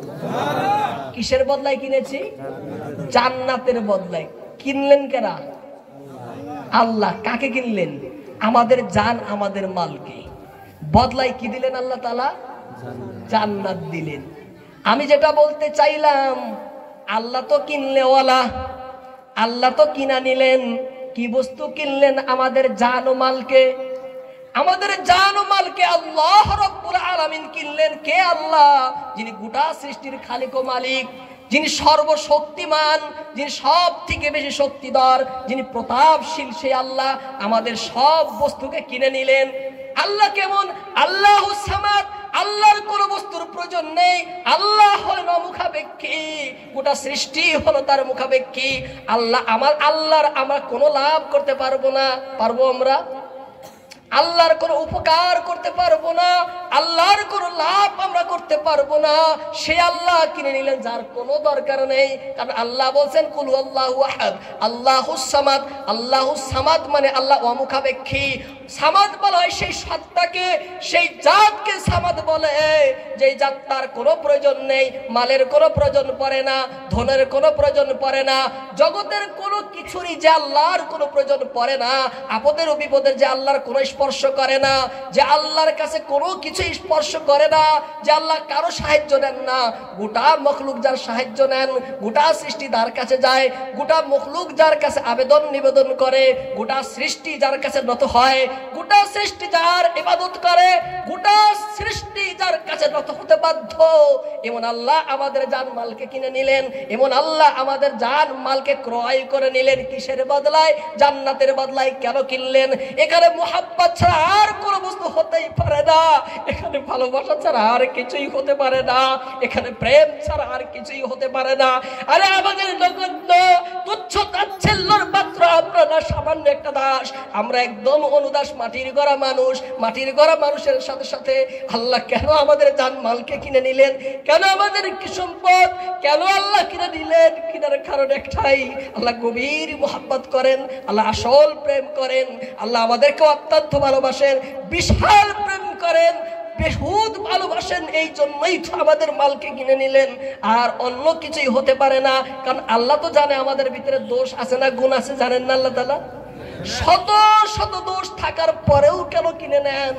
কিসের বদলাই কিনেছি? জান্নাতের বদলাই। কিনলেন কারা? আল্লাহ। কাকে কিনলেন? আমাদের জান, আমাদের মালকে। বদলাই কি দিলেন? আল্লাহ তাআলা জান্নাত দিলেন। আমি যেটা বলতে চাইলাম, আল্লাহ তো কিনলেওয়ালা, আল্লাহ তো কিনা নিলেন। কি বস্তু কিনলেন? আমাদের জান ও মালকে। আমাদের জান ও মালকে আল্লাহ রাব্বুল আলামিন কিনলেন। কে? আল্লাহ, যিনি গোটা সৃষ্টির খালিক ও মালিক, যিনি সর্বশক্তিমান, যিনি সব থেকে বেশি শক্তিধর, যিনি প্রতাপশীল, সেই আল্লাহ আমাদের সব বস্তুকে কিনে নিলেন। আল্লাহ কেমন? আল্লাহুস সামাদ, আল্লাহর কোন বস্তুর প্রয়োজন নেই। আল্লাহ হলেন অমুখাপেক্ষী, গোটা সৃষ্টি হলো তার মুখাপেক্ষী। আল্লাহ আল্লাহর আমরা কোনো লাভ করতে পারবো না। পারবো আমরা? আল্লাহর কোনো উপকার করতে পারবো না, আল্লাহর কোনো লাভ আমরা করতে পারবো না। সে আল্লাহ কিনে নিলেন যার কোনো দরকার নেই। কারণ আল্লাহ বলছেন কুল আল্লাহু আহাদ, আল্লাহুস সামাদ। আল্লাহুস সামাদ মানে আল্লাহ অমুখাপেক্ষী। সামাদ বলা হয় সেই সত্তাকে, সেই জাতকে সামাদ বলে, যেই জাত তার কোনো প্রয়োজন নেই, মালের কোনো প্রয়োজন পড়ে না, ধনের কোনো প্রয়োজন পড়ে না, জগতের কোনো কিছুরই যে আল্লাহর কোনো প্রয়োজন পড়ে না, আপদের ও বিপদের যে আল্লাহর কোনো স্পর্শ করে না, যে আল্লাহর কাছে কোনো কিছু স্পর্শ করে না, যে আল্লাহ কারো সাহায্য নেন না। গোটা মখলুক যার সাহায্য নেন, গোটা সৃষ্টি যার কাছে যায়, গোটা মখলুক যার কাছে আবেদন নিবেদন করে, গোটা সৃষ্টি যার কাছে নত হয়, গোটা সৃষ্টি যার ইবাদত করে, গোটা সৃষ্টি যার কাছে নত হতে বাধ্য, এমন আল্লাহ আমাদের জান মালকে কিনে নিলেন। এমন আল্লাহ আমাদের জান মালকে ক্রয় করে নিলেন। কিসের বদলায়? জান্নাতের বদলায়। কেন কিনলেন? এখানে মুহাব্বত ছাড়া আর কোনো বস্তু হতেই পারে না, এখানে ভালোবাসা ছাড়া আর কিছুই হতে পারে না, এখানে প্রেম ছাড়া আর কিছুই হতে পারে না। আরে আমাদের নগণ্য তুচ্ছ তাচ্ছিল্যের পাত্র মাত্র আমরা না সামান্য একটা দাস, আমরা একদম অনুদাস, মাটির গড়া মানুষ। মাটির গড়া মানুষের সাথে সাথে আল্লাহ কেন আমাদের জানমালকে কিনে নিলেন, কেন আমাদের কি সম্পদ কেন আল্লাহ কিনে নিলেন? কিনার কারণ একটাই, আল্লাহ গভীর মোহাব্বত করেন, আল্লাহ আসল প্রেম করেন, আল্লাহ আমাদেরকে অত্যন্ত ভালোবাসেন, বিশাল প্রেম করেন, বেহুদ ভালোবাসেন। এই জন্যই তো আমাদের মালকে কিনে নিলেন, আর অন্য কিছুই হতে পারে না। কারণ আল্লাহ তো জানে আমাদের ভিতরে দোষ আছে না গুণ আছে, জানেন না আল্লাহ তাআলা? শত শত দোষ থাকার পরেও কেন কিনে নেন?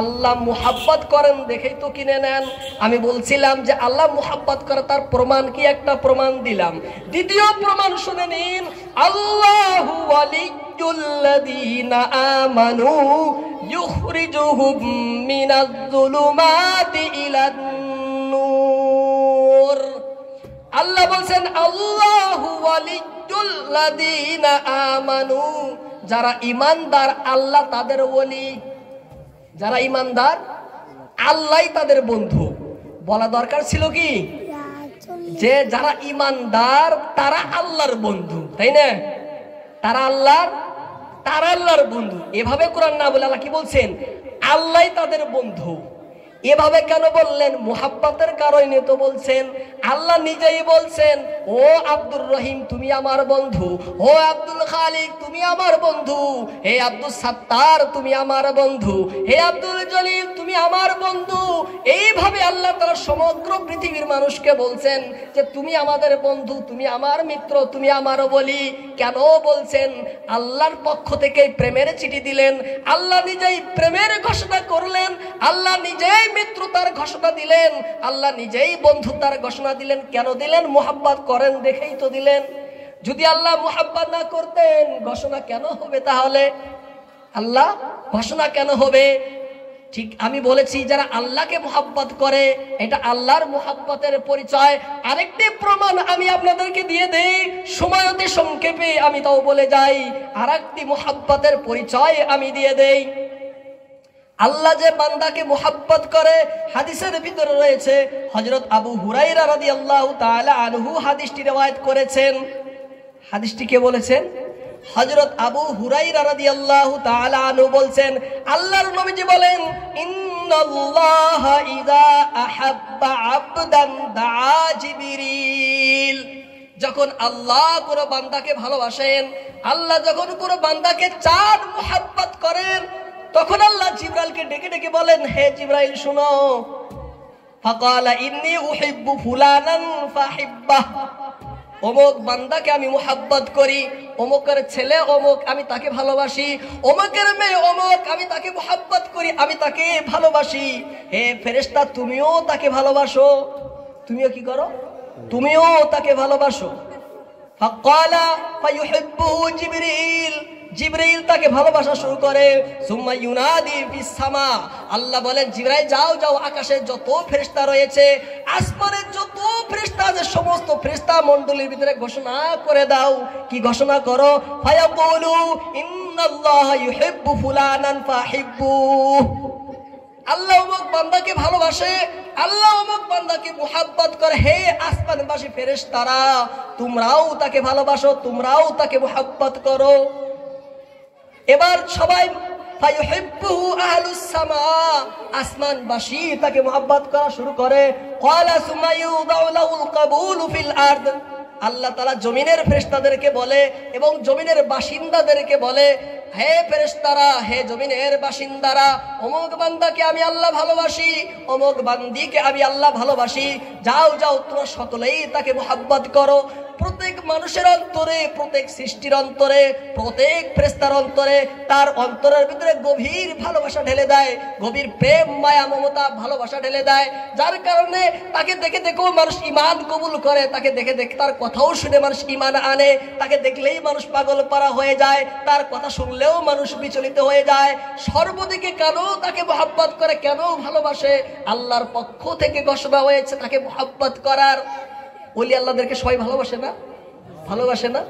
আল্লাহ মুহাব্বত করেন দেখেই তো কিনে নেন। আমি বলছিলাম যে আল্লাহ মুহাব্বত করে, তার প্রমাণ কি? একটা প্রমাণ দিলাম। দ্বিতীয় প্রমাণ শুনে নিন, আল্লাহু ওয়ালিয়্যুল্লাযীনা আমানু ইউখরিজুহুম মিনাজ যুলুমাতি ইলান নূর। আল্লাহ বলছেন আল্লাহু ওয়ালিয়্যুল্লাযীনা আমানু, যারা ঈমানদার আল্লাহ তাদের ওলি। যারা ঈমানদার আল্লাহই তাদের বন্ধু। বলা দরকার ছিল কি যে যারা ঈমানদার তারা আল্লাহর বন্ধু, তাই না? তারা আল্লাহর বন্ধু। এভাবে কোরআন না বলে আল্লাহ কি বলছেন? আল্লাহই তাদের বন্ধু। এভাবে কেন বললেন? মুহাব্বতের কারণে তো বলছেন। আল্লাহ নিজেই বলছেন, ও আব্দুর রহিম তুমি আমার বন্ধু, ও আব্দুল খালিক তুমি আমার বন্ধু, হে আব্দুল সাত্তার তুমি আমার বন্ধু, হে আব্দুল জলিল তুমি আমার বন্ধু। এইভাবে আল্লাহ তাআলা সমগ্র পৃথিবীর মানুষকে বলছেন যে তুমি আমাদের বন্ধু, তুমি আমার মিত্র, তুমি আমার বলি। কেন বলছেন? আল্লাহর পক্ষ থেকে প্রেমের চিঠি দিলেন, আল্লাহ নিজেই প্রেমের ঘোষণা করলেন, আল্লাহ নিজেই মিত্রতার ঘোষণা দিলেন, আল্লাহ নিজেই বন্ধুতার ঘোষণা দিলেন। কেন দিলেন? মুহাব্বত করেন দেখেই তো দিলেন। যদি আল্লাহ মুহাব্বত না করতেন ঘোষণা কেন হবে? তাহলে আল্লাহ ঘোষণা কেন হবে? ঠিক আমি বলেছি যারা আল্লাহকে মুহাব্বত করে এটা আল্লাহর মুহাব্বতের পরিচয়। আরেকটি প্রমাণ আমি আপনাদেরকে দিয়ে দেই, সময় অতি সংক্ষেপে আমি তাও বলে যাই। আরেকটি মুহাব্বতের পরিচয় আমি দিয়ে দেই। আল্লাহ যে বান্দাকে মুহাব্বত করে, হাদিসের ভিতরে রয়েছে, হযরত আবু হুরায়রা রাদিয়াল্লাহু তাআলা আনহু হাদিসটি রওয়ায়াত করেছেন। হাদিসটি কে বলেছেন? হযরত আবু হুরায়রা রাদিয়াল্লাহু তাআলা আনহু বলছেন, আল্লাহর নবীজি বলেন, ইন্নাল্লাহা ইযা আহাব্বা আবদান দাআ জিবরিল। যখন আল্লাহ কোন বান্দাকে ভালোবাসেন, আল্লাহ যখন কোন বান্দাকে চান, মুহাব্বত করেন, তখন আল্লাহ জিবরাইলকে ডেকে ডেকে বলেন, হে জিবরাইল শুনো, ফাকালা ইন্নী উহিব্বু ফুলানান ফাহিব্বাহ। অমুক বান্দাকে আমি মুহাব্বত করি, অমুকের ছেলে অমুক আমি তাকে ভালোবাসি, অমুকের মেয়ে অমুক আমি তাকে মুহাব্বত করি, আমি তাকে ভালোবাসি। হে ফেরেশতা তুমিও তাকে ভালোবাসো। তুমিও কি করো? তুমিও তাকে ভালোবাসো। ফাকালা ফায়ুহিব্বুহু জিবরিল। জিবরাইল তাকে ভালোবাসা শুরু করে। সুম্মা ইউনাদি ফিস সামা। আল্লাহ বলেন জিবরাইল যাও যাও, আকাশে যত ফেরেশতা রয়েছে, আসমানে যত ফেরেশতা আছে, সমস্ত ফেরেশতা মণ্ডলীর ভিতরে ঘোষণা করে দাও। কি ঘোষণা করো? ফায়াকুলু ইন্নাল্লাহা ইউহিব্বু ফুলানান ফাহিব্বু। আল্লাহ অমুক বান্দাকে ভালোবাসে, আল্লাহ অমুক বান্দাকে মুহাব্বত করে। হে আসমানবাসী ফেরেশতারা তোমরাও তাকে ভালোবাসো, তোমরাও তাকে মুহাব্বত করো। এবার সবাই ফায়ুহিব্বুহু আহলুস সামা, আসমানবাসী তাকে মুহাব্বত করা শুরু করে। ক্বালা সুম্মা ইউদাউ লাহুল কাবুলু ফিল আরদ। আল্লাহ তাআলা জমিনের ফেরেশতাদেরকে বলে এবং জমিনের বাসিন্দাদেরকে বলে, হে ফেরেশতারা, হে জমিনের বাসিন্দারা, অমুক বান্দাকে আমি আল্লাহ ভালোবাসি, অমুক বান্দিকে আমি আল্লাহ ভালোবাসি। যাও যাও তোমরা সকলেই তাকে মুহাব্বত করো। প্রত্যেক মানুষের অন্তরে, প্রত্যেক সৃষ্টির অন্তরে, প্রত্যেক ফেরেশতার অন্তরে তার অন্তরের ভিতরে গভীর ভালোবাসা ঢেলে দেয়, গভীর প্রেম মায়া মমতা ভালোবাসা ঢেলে দেয়। যার কারণে তাকে দেখে দেখেও মানুষ ঈমান কবুল করে, তাকে দেখে দেখে তার কথাও শুনে মানুষ ঈমান আনে, তাকে দেখলেই মানুষ পাগল পারা হয়ে যায়, তার কথা শুনলেও মানুষ বিচলিত হয়ে যায়। সর্বদিকে কেন তাকে মুহাব্বত করে, কেন ভালোবাসে? আল্লাহর পক্ষ থেকে ঘোষণা হয়েছে তাকে মুহাব্বত করার। ওলি আল্লাহদেরকে সবাই ভালোবাসে না? ভালোবাসে না?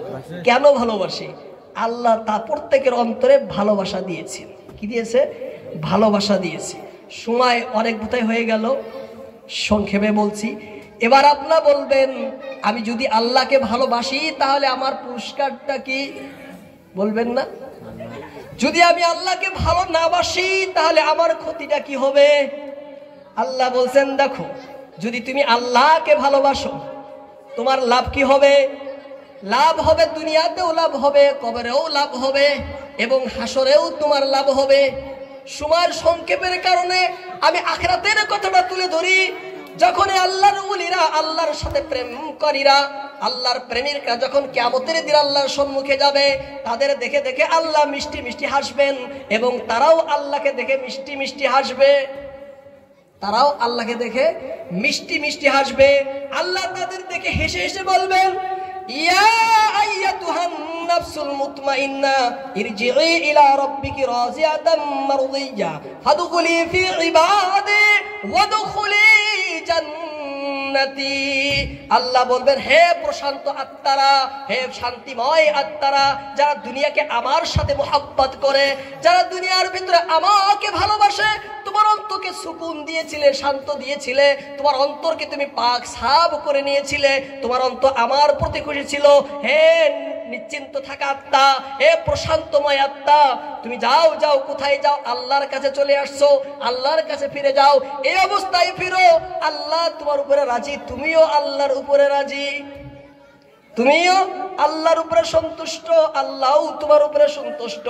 কেন ভালোবাসে? আল্লাহ তা প্রত্যেকের অন্তরে ভালোবাসা দিয়েছেন। কি দিয়েছে? ভালোবাসা দিয়েছে। সময় অনেক বোধহয় হয়ে গেল, সংক্ষেপে বলছি। এবার আপনারা বলবেন, আমি যদি আল্লাহকে ভালোবাসি তাহলে আমার পুরস্কারটা কি? বলবেন না? যদি আমি আল্লাহকে ভালো না বাসি তাহলে আমার ক্ষতিটা কি হবে? আল্লাহ বলছেন দেখো, যদি তুমি আল্লাহকে ভালোবাসো তোমার লাভ কি হবে? লাভ হবে দুনিয়াতেও লাভ হবে, কবরেও লাভ হবে এবং হাসরেও তোমার লাভ হবে। সময়ের সংক্ষেপের কারণে আমি আখিরাতের কথাটা তুলে ধরি। যখন আল্লাহর ওলিরা, আল্লাহর সাথে প্রেমকারীরা, আল্লাহর প্রেমিকরা যখন কিয়ামতের দিন আল্লাহর সম্মুখে যাবে, তাদের দেখে দেখে আল্লাহ মিষ্টি মিষ্টি হাসবেন এবং তারাও আল্লাহকে দেখে মিষ্টি মিষ্টি হাসবে। তারাও আল্লাহকে দেখে মিষ্টি মিষ্টি হাসবে। আল্লাহ তাদের দেখে হেসে হেসে বলবেন, ইয়া আইয়াতুহান নাফসুল মুতমাইন্না ইরজিই ইলা রাব্বিকি রাজিয়াতাম মারদিয়্যা ফাদখুলি ফি ইবাদি ওয়াদখুলি জান্নাতি। আল্লাহ বলবেন, হে প্রশান্ত আত্মারা, হে শান্তিময় আত্মারা, যারা দুনিয়াকে আমার সাথে মোহাব্বত করে, যারা দুনিয়ার ভিতরে আমাকে ভালোবাসে, তোমার অন্তরকে সুকুন দিয়েছিলে, শান্ত দিয়েছিলে, তোমার অন্তরকে তুমি পাক সাফ করে নিয়েছিলে, তোমার অন্তর আমার প্রতি খুশি ছিল। হে নিশ্চিন্ত থাকা আত্মা, হে প্রশান্তময় আত্মা, তুমি যাও যাও, কোথায় যাও? আল্লাহর কাছে চলে আসছো, আল্লাহর কাছে ফিরে যাও। এই অবস্থায় ফিরো, আল্লাহ তোমার উপরে রাজি, তুমিও আল্লাহর উপরে রাজি, তুমিও আল্লাহর উপরে সন্তুষ্ট, আল্লাহও তোমার উপরে সন্তুষ্ট।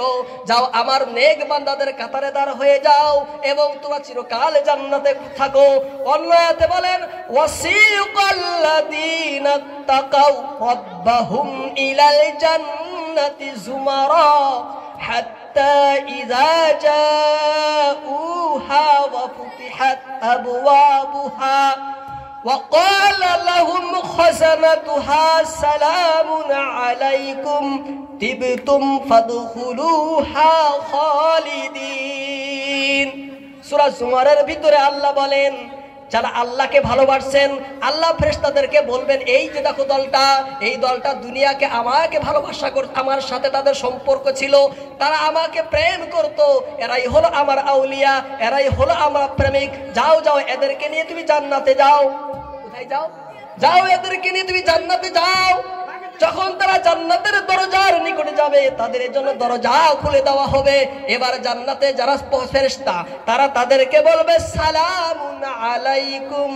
যাও আমার নেক বান্দাদের কাতারে দাঁড় হয়ে যাও এবং তোমরা চিরকাল জান্নাতে থাকো। অন্য আয়াতে বলেন, ওয়াসিকাল্লাযীনা তাকাউ রাব্বাহুম ইলাল জান্নাতি যুমারা হাত্তা ইযা জাউহা ওয়া ফুতিহাত আবওয়াবুহা وقال لهم خزنتها سلام عليكم طبتم فادخلوها خالدين। সূরা জুমারের ভিতরে আল্লাহ বলেন, যারা আল্লাহকে ভালোবাসেন, আল্লাহ ফেরেশতাদেরকে বলবেন, এই যে দেখো দলটা, এই দলটা দুনিয়াকে আমাকে ভালোবাসা করত, আমার সাথে তাদের সম্পর্ক ছিল, তারা আমাকে প্রেম করত, এরাই হলো আমার আউলিয়া, এরাই হলো আমার প্রেমিক। যাও যাও, এদেরকে নিয়ে তুমি জান্নাতে যাও। কোথায় যাও? যাও, এদেরকে নিয়ে তুমি জান্নাতে যাও। যখন তারা জান্নাতের দরজার নিকটে যাবে, তাদের জন্য দরজা খুলে দেওয়া হবে। এবার জান্নাতে যারা ফেরেশতা, তারা তাদেরকে বলবে, সালামুন আলাইকুম,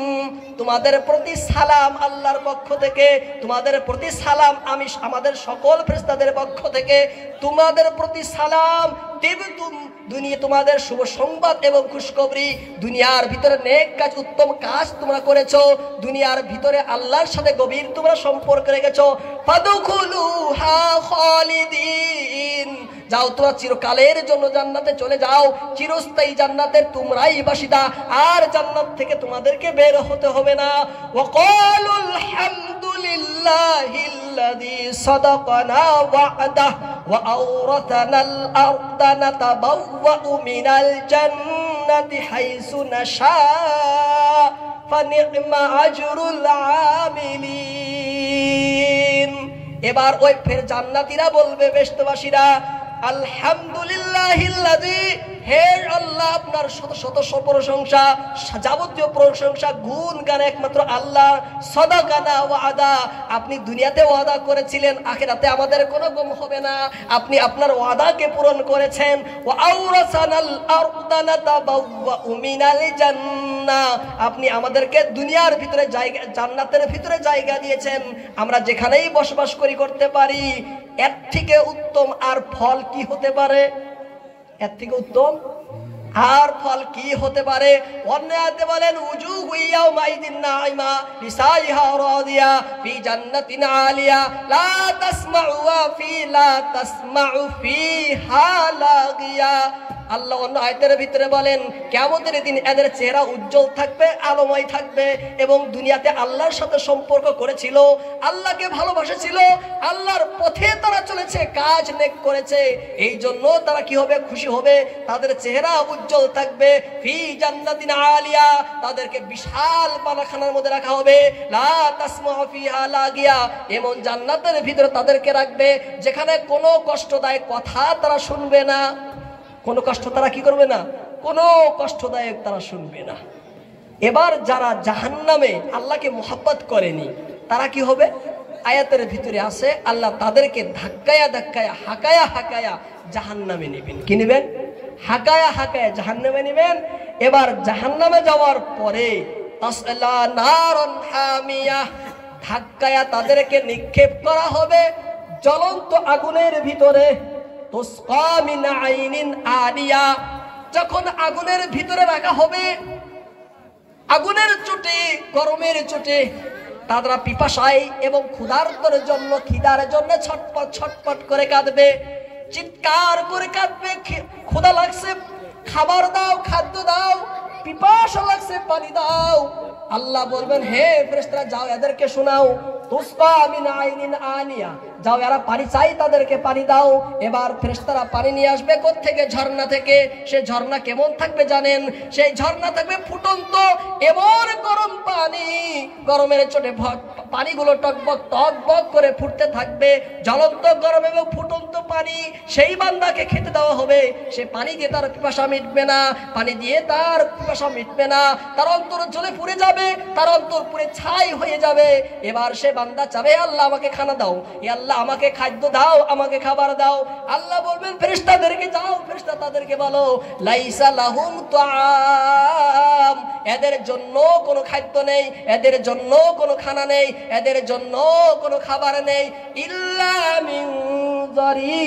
তোমাদের প্রতি সালাম আল্লাহর পক্ষ থেকে, তোমাদের প্রতি সালাম আমি আমাদের সকল ফেরেশতাদের পক্ষ থেকে তোমাদের প্রতি সালাম। তিবতুম, দুনিয়া তোমাদের শুভ সংবাদ এবং খুশখবরি, দুনিয়ার ভিতরে নেক কাজ, উত্তম কাজ তোমরা করেছো, দুনিয়ার ভিতরে আল্লাহর সাথে গভীর তোমরা সম্পর্ক রেখেছো। ফাদখুলুহা খালিদিন, যাও তোমরা চিরকালের জন্য জান্নাতে চলে যাও, চিরস্থায়ী জান্নাতের তোমরাই বাসিন্দা, আর জান্নাত থেকে তোমাদেরকে বের হতে হবে না। ওয়াকালুল হামদুলিল্লাহিল্লাযী সাদাকানা ওয়া'দাহু ওয়া আওরাথানাল আরদা নাতাবাওয়া'উ মিনাল জান্নাতি হাইসু নাশা ফানি'মা আজরুল আমিলিন। এবার ওই ফের জান্নাতীরা বলবে, বেহেশতবাসীরা, আলহামদুলিল্লাহিল্লাযী, হে আল্লাহ, আপনার শত শত প্রশংসা, যাবতীয় প্রশংসা, গুণ গান একমাত্র আল্লাহ। সাদাকানা ওয়াদা, আপনি দুনিয়াতে ওয়াদা করেছিলেন আখিরাতে আমাদের কোনো গম হবে না, আপনি আপনার ওয়াদাকে পূরণ করেছেন। ওয়া আওরাসানাল আরদা নাতাবাওয়া'উ মিনাল জান্নাহ, আপনি আমাদেরকে দুনিয়ার ভিতরে জায়গা, জান্নাতের ভিতরে জায়গা দিয়েছেন, আমরা যেখানেই বসবাস করি করতে পারি। এর থেকে উত্তম আর ফল কি হতে পারে? এর থেকে উত্তম আর ফল কি হতে পারে? অন্য আয়াতে বলেন, উজুহু ইয়াওমাইদিন নাঈমা লিসাইহা রাদিয়া ফি জান্নাতিন আলিয়া লা তাসমাউ ফিহা লাগিয়া। আল্লাহ অন্য আয়াতের ভিতরে বলেন, কিয়ামতের দিন এদের চেহারা উজ্জ্বল থাকবে, আলোময় থাকবে এবং দুনিয়াতে আল্লাহর সাথে সম্পর্ক করেছিল, আল্লাহকে ভালোবাসেছিল, আল্লাহর পথে তারা চলেছে, কাজ নেক করেছে, এই জন্য তারা কি হবে? খুশি হবে, তাদের চেহারা উজ্জ্বল থাকবে। ফি জান্নাতিন আলিয়া, তাদেরকে বিশাল পানাখানার মধ্যে রাখা হবে। লা তাসমাউ ফিহা লাগিয়া, এমন জান্নাতের ভিতরে তাদেরকে রাখবে যেখানে কোনো কষ্টদায়ক কথা তারা শুনবে না, কোনো কষ্ট তারা কি করবে না, কোনো কষ্টদায়ক তারা শুনবে না। এবার যারা জাহান্নামে আল্লাহকে মুহাব্বত করেনি তারা কি হবে? আয়াতের ভিতরে আছে আল্লাহ তাদেরকে ধাক্কায়া ধাক্কায়া হাকায়া হাকায়া জাহান্নামে নেবেন। কি নেবেন? হাকায়া হাকায়া জাহান্নামে নেবেন। এবার জাহান্নামে যাওয়ার পরে তাসলা নারুন হামিয়া, ধাক্কায়া তাদেরকে নিক্ষেপ করা হবে জ্বলন্ত আগুনের ভিতরে। তুসকা মিন আইনিন আনিয়া, যখন আগুনের ভিতরে রাখা হবে, আগুনের চোটে গরমের চোটে তারা পিপাসায় এবং ক্ষুধার্তর জন্য খিদার জন্য ছটপট ছটপট করে কাঁদবে, চিৎকার করে কাঁদবে। ক্ষুধা লাগছে, খাবার দাও, খাদ্য দাও। পিপাসা লাগছে, পানি দাও। আল্লাহ বলবেন, হে ফেরেশতারা যাও এদেরকে শোনাও, তুসকা মিন আইনিন আনিয়া, যাও এরা পানি চাই তাদেরকে পানি দাও। এবার ফেরেশতারা পানি নিয়ে আসবে কোত্থেকে? ঝর্ণা থেকে। সে ঝর্ণা কেমন থাকবে জানেন? সেই ঝর্ণা থাকবে ফুটন্ত এমন গরম পানি, গরমের চোটে পানিগুলো টকবক টকবক করে ফুটতে থাকবে, জ্বলন্ত গরম এবং ফুটন্ত পানি। সেই বান্দাকে খেতে দেওয়া হবে। সে পানি দিয়ে তার পিপাসা মিটবে না, পানি দিয়ে তার পিপাসা মিটবে না, তার অন্তর জ্বলে পুড়ে যাবে, তার অন্তর পুড়ে ছাই হয়ে যাবে। এবার সে বান্দা চাবে, আল্লাহ আমাকে খানা দাও, এ আল্লাহ আমাকে খাদ্য দাও, আমাকে খাবার দাও। আল্লাহ বলবেন ফেরেশতাদেরকে যাও, ফেরেশতা তাদেরকে বলো, লাইসা লাহুম তাআম, এদের জন্য কোনো খাদ্য নেই, এদের জন্য কোনো খানা নেই, এদের জন্য কোনো খাবার নেই, ইল্লা মিন যারি,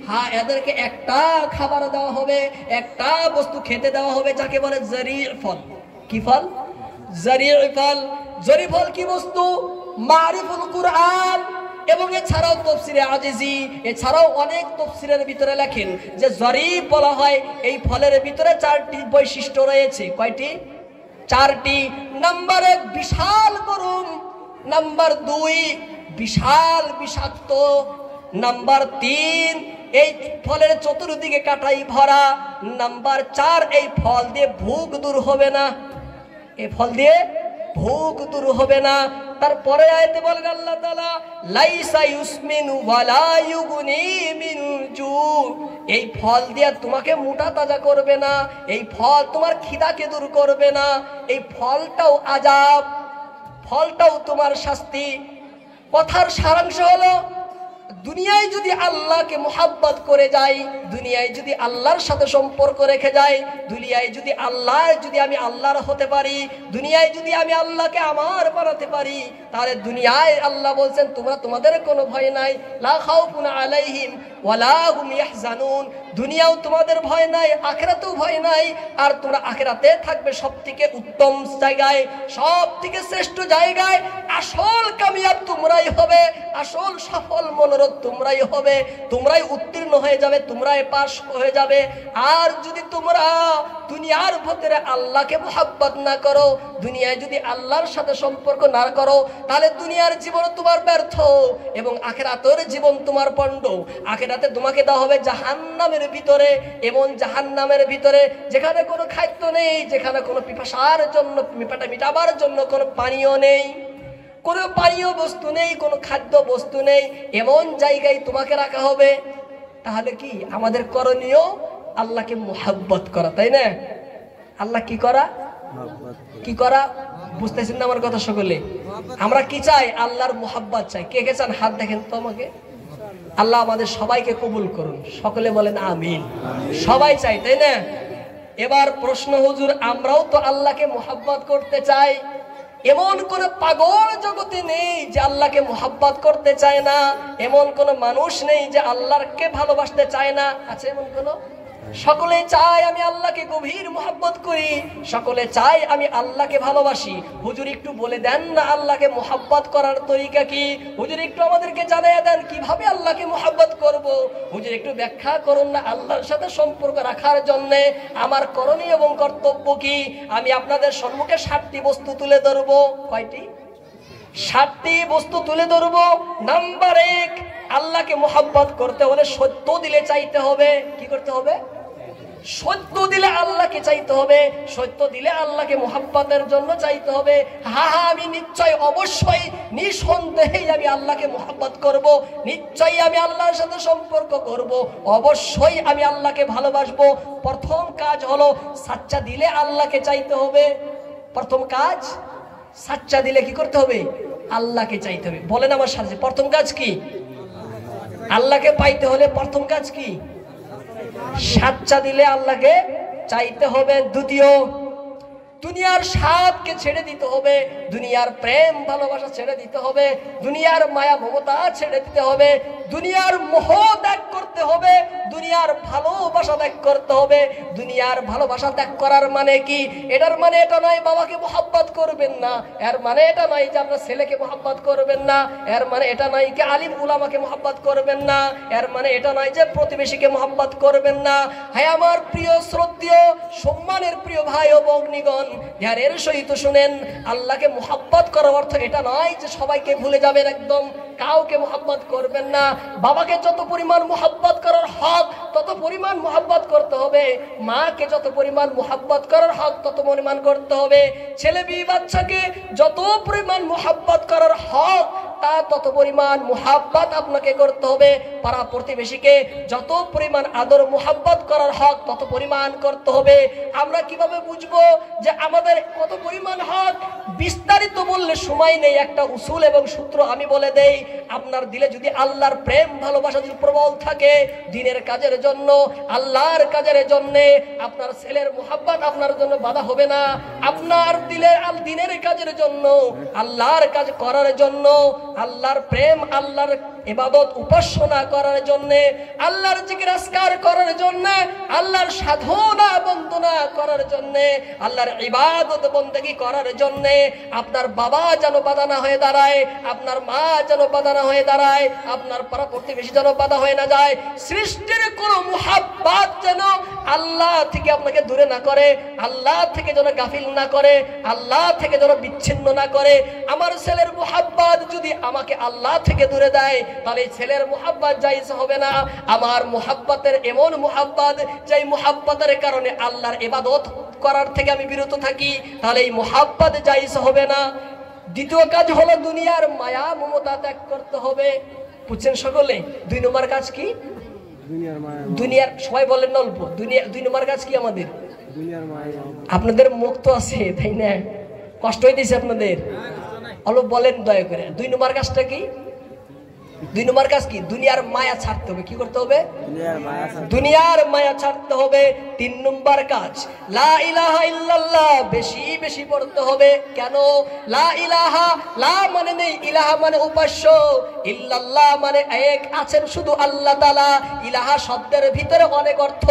হ্যাঁ এদেরকে একটা খাবার দেওয়া হবে, একটা বস্তু খেতে দেওয়া হবে যাকে বলে জারি ফল। কি ফল? জারি ফল। জারি ফল কি বস্তু? মারিফুল কুরআন এবং এছাড়াও তাফসীরে আজিজি, এছাড়াও অনেক তাফসীরের ভিতরে লেখেন যে জারি বলা হয় এই ফলের ভিতরে 4টি বৈশিষ্ট্য রয়েছে। কয়টি? 4টি। নাম্বার 1 বিশাল গরম, নাম্বার 2 বিশাল বিষাক্ত, নাম্বার 3 এই ফলের চতুর্দিকে কাটাই ভরা, নাম্বার 4 এই ফল দিয়ে ভোগ দূর হবে না, এই ফল দিয়ে ভোগ দূর হবে না। তারপরে আয়াতে বলেন আল্লাহ তাআলা, লাইসা ইউসমিনু ওয়ালা ইউগনি মিন জু, এই ফল দিয়ে তোমাকে মোটা তাজা করবে না, এই ফল তোমার খিদাকে দূর করবে না, এই ফলটাও আযাব, ফলটাও তোমার শাস্তি। কথার সারাংশ হলো, দুনিয়ায় যদি আল্লাহকে মুহাব্বত করে যাই, দুনিয়ায় যদি আল্লাহর সাথে সম্পর্ক রেখে যাই, দুনিয়ায় যদি আমি আল্লাহর হতে পারি, দুনিয়ায় যদি আমি আল্লাহকে আমার বানাতে পারি, তাহলে দুনিয়ায় আল্লাহ বলছেন তোমরা তোমাদের কোনো ভয় নাই, লা খাউফুন আলাইহিম ওয়ালা হুম ইয়াহজানুন, দুনিয়াও তোমাদের ভয় নাই, আখিরাতেও ভয় নাই, আর তোমরা আখিরাতে থাকবে সবথেকে উত্তম জায়গায়, সবথেকে শ্রেষ্ঠ জায়গায়। আসল কামিয়াব তোমরাই হবে, আসল সফল মনোরথ তোমরাই হবে, তোমরাই উত্তীর্ণ হয়ে যাবে, তোমরাই পাস হয়ে যাবে। আর যদি তোমরা দুনিয়ার ভিতরে আল্লাহকে মুহাব্বত না করো, দুনিয়ায় যদি আল্লাহর সাথে সম্পর্ক না করো, তাহলে দুনিয়ার জীবন তোমার ব্যর্থ এবং আখিরাতের জীবন তোমার পণ্ড। আখিরাতে তোমাকে দেওয়া হবে জাহান্নামের ভিতরে, এমন জাহান্নামের ভিতরে যেখানে কোনো খাদ্য নেই, যেখানে কোনো পিপাসার জন্য, মিটাবার জন্য কোনো পানীয় নেই, কোনো পানীয় বস্তু নেই, কোনো খাদ্য বস্তু নেই, এমন জায়গায় তোমাকে রাখা হবে। তাহলে কি আমাদের করণীয়? আল্লাহকে মুহাব্বত করা, তাই না? আল্লাহ কি করা? কি করা? বুঝতেছেন না আমার কথা সকলে? আমরা কি চাই? আল্লাহর মুহাব্বত চাই। কে কে চান? হাত দেখেন তো আমাকে। আল্লাহ আমাদের সবাইকে কবুল করুন, সকলে বলেন আমিন। সবাই চাই, তাই না? এবার প্রশ্ন, হুজুর আমরাও তো আল্লাহকে মুহাব্বত করতে চাই, এমন কোন পাগল জগতে নেই যে আল্লাহকে মুহাব্বত করতে চায় না, এমন কোন মানুষ নেই যে আল্লাহকে ভালোবাসতে চায় না, আছে এমন কোন? সকলে চায় আমি আল্লাহকে গভীর মুহাব্বত করি, সকলে চায় আমি আল্লাহকে ভালোবাসি। হুজুর একটু বলে দেন না আল্লাহকে মুহাব্বত করার তরিকা কি? হুজুর একটু আমাদেরকে জানিয়ে দেন কিভাবে আল্লাহকে মুহাব্বত করব। হুজুর একটু ব্যাখ্যা করুন না আল্লাহর সাথে সম্পর্ক রাখার জন্য আমার করণীয় এবং কর্তব্য কি। আমি আপনাদের সম্মুখে 7টি বস্তু তুলে ধরবো। কয়টি? 7টি বস্তু তুলে ধরবো। নাম্বার 1, আল্লাহকে মুহাব্বত করতে হলে সত্য দিলে চাইতে হবে। কি করতে হবে? সত্য দিলে আল্লাহকে চাইতে হবে, সত্য দিলে আল্লাহকে মুহাব্বতের জন্য চাইতে হবে। আমি নিশ্চয় অবশ্যই নিঃসন্দেহে আমি আল্লাহকে মুহাব্বত করব, নিশ্চয়ই আমি আল্লাহর সাথে সম্পর্ক করব, অবশ্যই আমি আল্লাহকে ভালোবাসবো। প্রথম কাজ হলো সাচ্চা দিলে আল্লাহকে চাইতে হবে। প্রথম কাজ, সাচ্চা দিলে কি করতে হবে? আল্লাহকে চাইতে হবে। বলেন আমার সাথে, প্রথম কাজ কি? আল্লাহকে পাইতে হলে প্রথম কাজ কি? সাচ্চা দিলে আল্লাহকে চাইতে হবে। দ্বিতীয়, দুনিয়ার স্বাদকে ছেড়ে দিতে হবে, দুনিয়ার প্রেম ভালোবাসা ছেড়ে দিতে হবে, দুনিয়ার মায়া মমতা ছেড়ে দিতে হবে, দুনিয়ার মোহ ত্যাগ করতে হবে, দুনিয়ার ভালোবাসা ত্যাগ করতে হবে। দুনিয়ার ভালোবাসা ত্যাগ করার মানে কি? এটার মানে এটা নয় বাবাকে মোহাব্বত করবেন না, এর মানে এটা নয় যে আপনার ছেলেকে মোহাব্বত করবেন না, এর মানে এটা নয় যে আলিম উলামাকে মোহাব্বত করবেন না, এর মানে এটা নয় যে প্রতিবেশীকে মোহাব্বত করবেন না। হ্যাঁ আমার প্রিয় শ্রদ্ধেয় সম্মানের প্রিয় ভাই ও ভগ্নীগণ, ধ্যানের সহিত শুনেন, আল্লাহকে মোহাব্বত করার অর্থ এটা নয় যে সবাইকে ভুলে যাবেন, একদম কাউকে মোহাব্বত করবেন না। বাবাকে যত পরিমাণ মোহাব্বত করার হক তত পরিমাণ মোহাব্বত করতে হবে, মাকে যত পরিমাণ মোহাব্বত করার হক তত পরিমাণ করতে হবে, ছেলে বিবি বাচ্চাকে যত পরিমাণ মোহাব্বত করার হক তা তত পরিমাণ মোহাব্বত আপনাকে করতে হবে, পাড়া প্রতিবেশীকে যত পরিমাণ আদর মোহাব্বত করার হক তত পরিমাণ করতে হবে। আমরা কিভাবে বুঝবো যে আমাদের কত পরিমাণ হক? বিস্তারিত বললে সময় নেই, একটা উসুল এবং সূত্র আমি বলে দেই। আপনার দিলে যদি আল্লাহর প্রেম ভালোবাসা যদি প্রবল থাকে, দিনের কাজের জন্য আল্লাহর কাজের জন্য আপনার ছেলের মোহাব্বত আপনার জন্য বাধা হবে না। আপনার দিনের কাজের জন্য আল্লাহর কাজ করার জন্য, আল্লাহর প্রেম, আল্লাহর ইবাদত উপাসনা করার জন্য, আল্লাহর জিকির আজকার করার জন্য, আল্লাহর সাধনা বন্দনা করার জন্য, আল্লাহর ইবাদত বন্দেগী করার জন্য আপনার বাবা যেন বাধা না হয়ে দাঁড়ায়, আপনার মা যেন বাধা না হয়ে দাঁড়ায়, আপনার পাড়া প্রতিবেশী যেন বাধা হয়ে না যায়। সৃষ্টির কোনো মুহাব্বত যেন আল্লাহ থেকে আপনাকে দূরে না করে, আল্লাহ থেকে যেন গাফিল না করে, আল্লাহ থেকে যেন বিচ্ছিন্ন না করে। আমার ছেলের মুহাব্বত যদি আমাকে আল্লাহ থেকে দূরে দেয়, তাহলে ছেলের মুহাব্বত জায়েজ হবে না। আমার মুহাব্বতের এমন মুহাব্বত, যেই মুহাব্বতের কারণে আল্লাহর ইবাদত করার থেকে আমি বিরত থাকি, তাহলে এই মুহাব্বত জায়েজ হবে না। দ্বিতীয় কাজ হলো দুনিয়ার মায়া মমতা ত্যাগ করতে হবে। বুঝছেন সকলে? 2 নম্বর কাজ কি? দুনিয়ার, সবাই বলেন না অল্প। 2 নম্বর কাজ কি আমাদের? আপনাদের মুখ তো আছে, তাই না? কষ্ট হইতেছে আপনাদের? অল্প বলেন দয়া করে। 2 নম্বর কাজটা কি? 2 নম্বর কাজ কি? দুনিয়ার মায়া ছাড়তে হবে। কি করতে হবে? দুনিয়ার মায়া ছাড়তে হবে। 3 নম্বর কাজ, লা ইলাহা ইল্লাল্লাহ বেশি বেশি পড়তে হবে। কেন? লা ইলাহা, লা মানে নেই, ইলাহা মানে উপাস্য, ইল্লাল্লাহ মানে এক আছেন শুধু আল্লাহ তাআলা। ইলাহা শব্দের ভিতরে অনেক অর্থ,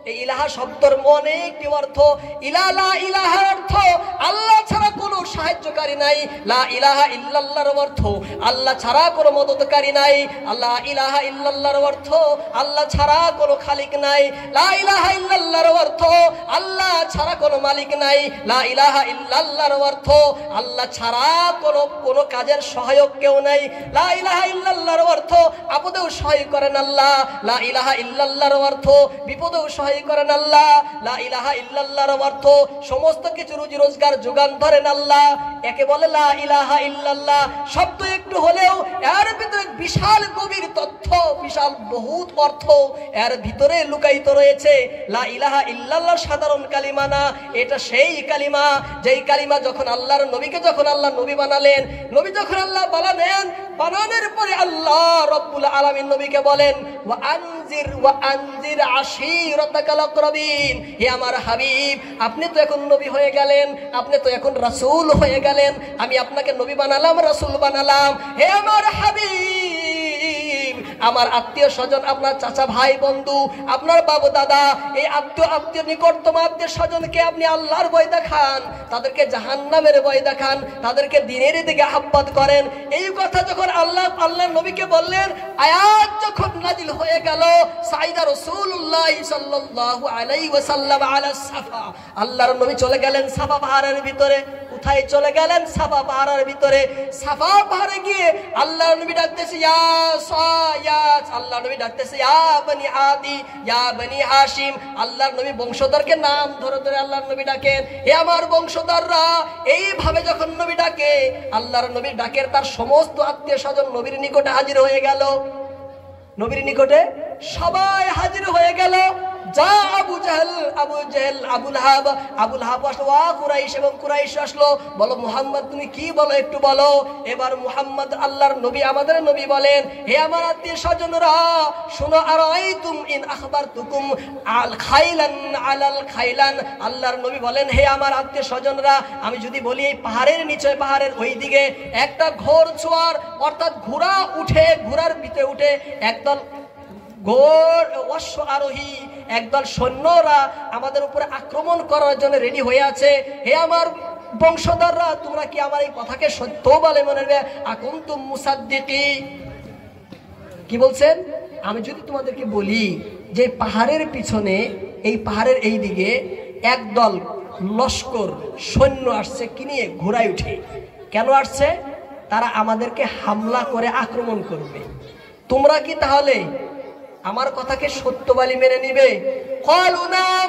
এই ইলাহা শব্দের অনেকটি অর্থ। লা ইলাহার অর্থ আল্লাহ ছাড়া কোনো সাহায্যকারী নাই। লা ইলাহা ইল্লাল্লাহর অর্থ আল্লাহ ছাড়া কোনো মদতকারী নাই। লা ইলাহা ইল্লাল্লাহর অর্থ আল্লাহ ছাড়া কোনো খালিক নাই। লা ইলাহা ইল্লাল্লাহর অর্থ আল্লাহ ছাড়া কোনো মালিক নাই। লা ইলাহা ইল্লাল্লাহর অর্থ আল্লাহ ছাড়া কোনো কাজের সহায়ক কেউ নাই। লা ইলাহা ইল্লাল্লাহর অর্থ আপদেও সহায় করেন আল্লাহ। লা ইলাহা ইল্লাল্লাহর অর্থ বিপদেও সহায় করেন আল্লাহ। লা ইলাহা ইল্লাল্লাহর অর্থ সমস্ত কিছু রুজি রোজগার যোগান ধরেন আল্লাহ। একে বলে লা ইলাহা ইল্লাল্লাহ। শব্দ একটু হলেও এর ভিতরে বিশাল গভীর তথ্য, বিশাল বহুত অর্থ এর ভিতরে লুকায়িত রয়েছে। লা ইলাহা ইল্লাল্লাহ সাধারণ কালিমা না, এটা সেই কালিমা যেই কালিমা যখন আল্লাহর নবীকে যখন আল্লাহ নবী বানালেন, নবী যখন আল্লাহ বানানোর পরে আল্লাহ রব্বুল আলামিন নবীকে বলেন, ওয়া আনজির আশীরাতাকাল আকরাবিন। হে আমার হাবিব, আপনি তো এখন নবী হয়ে গেলেন, আপনি তো এখন রাসূল হয়ে গেলেন, আমি আপনাকে নবী বানালাম, রাসূল বানালাম। হে আমার হাবিব, আমার আত্মীয় স্বজন, আপনার চাচা ভাই বন্ধু, আপনার বাবা দাদা, এই আত্মীয় নিকটতম আত্মীয় স্বজনকে আপনি আল্লাহর ভয় দেখান, তাদেরকে জাহান্নামের ভয় দেখান, তাদেরকে দ্বীনের দিকে আহ্বান করেন। এই কথা যখন আল্লাহ নবীকে বললেন, আয়াত যখন নাজিল হয়ে গেল, সাইদা রাসূলুল্লাহ সাল্লাল্লাহু আলাইহি ওয়াসাল্লাম আলা সাফা, আল্লাহর নবী চলে গেলেন সাফা পাহাড়ের ভিতরে। কোথায় চলে গেলেন? সাফা পাহাড়ের ভিতরে। সাফা পাহাড়ে গিয়ে আল্লাহর নবী ডাকতেছে, ইয়া সায়াত, আল্লাহর নবী ডাকতেছে ইয়া বনি আদি, ইয়া বনি হাশিম। আল্লাহর নবী বংশধরকে নাম ধরে ধরে আল্লাহর নবী ডাকেন, হে আমার বংশধররা। এইভাবে যখন নবী ডাকে, আল্লাহর নবী ডাকের তার সমস্ত আত্মীয় স্বজন নবীর নিকটে হাজির হয়ে গেল। নবীর নিকটে সবাই হাজির হয়ে গেল। যা আবু জাহেল, আবুল হাব আসলো, কুরাইশ এবং কুরাইশ আসলো, বলো মুহাম্মদ তুমি কি বলো একটু বলো। এবার মুহাম্মদ আল্লাহর নবী, আমাদের নবী বলেন, হে আমার আত্মীয় স্বজনরা শোনো, আর আইতুম ইন আখবারতুকুম আল খাইলান আলাল খাইলান। আল্লাহর নবী বলেন, হে আমার আত্মীয় স্বজনরা, আমি যদি বলি এই পাহাড়ের নিচে, পাহাড়ের ওই দিকে একটা ঘোড়সওয়ার অর্থাৎ ঘোড়া উঠে, ঘোড়ার পিঠে উঠে একদল অশ্ব আরোহী, একদল সৈন্যরা আমাদের উপরে আক্রমণ করার জন্য রেডি হয়ে আছে, হে আমার বংশধররা তোমরা কি আমার এই কথাকে সত্য বলে মনে হবে? আকুনতুম মুসাদ্দিকি, কি বলছেন? আমি যদি তোমাদেরকে বলি যে পাহাড়ের পিছনে, এই পাহাড়ের এই দিকে একদল লস্কর সৈন্য আসছে, কি নিয়ে? ঘোড়ায় উঠে। কেন আসছে? তারা আমাদেরকে হামলা করে আক্রমণ করবে, তোমরা কি তাহলে আমার কথাকে সত্য বলে মেনে নিবে? ক্বালু নাম,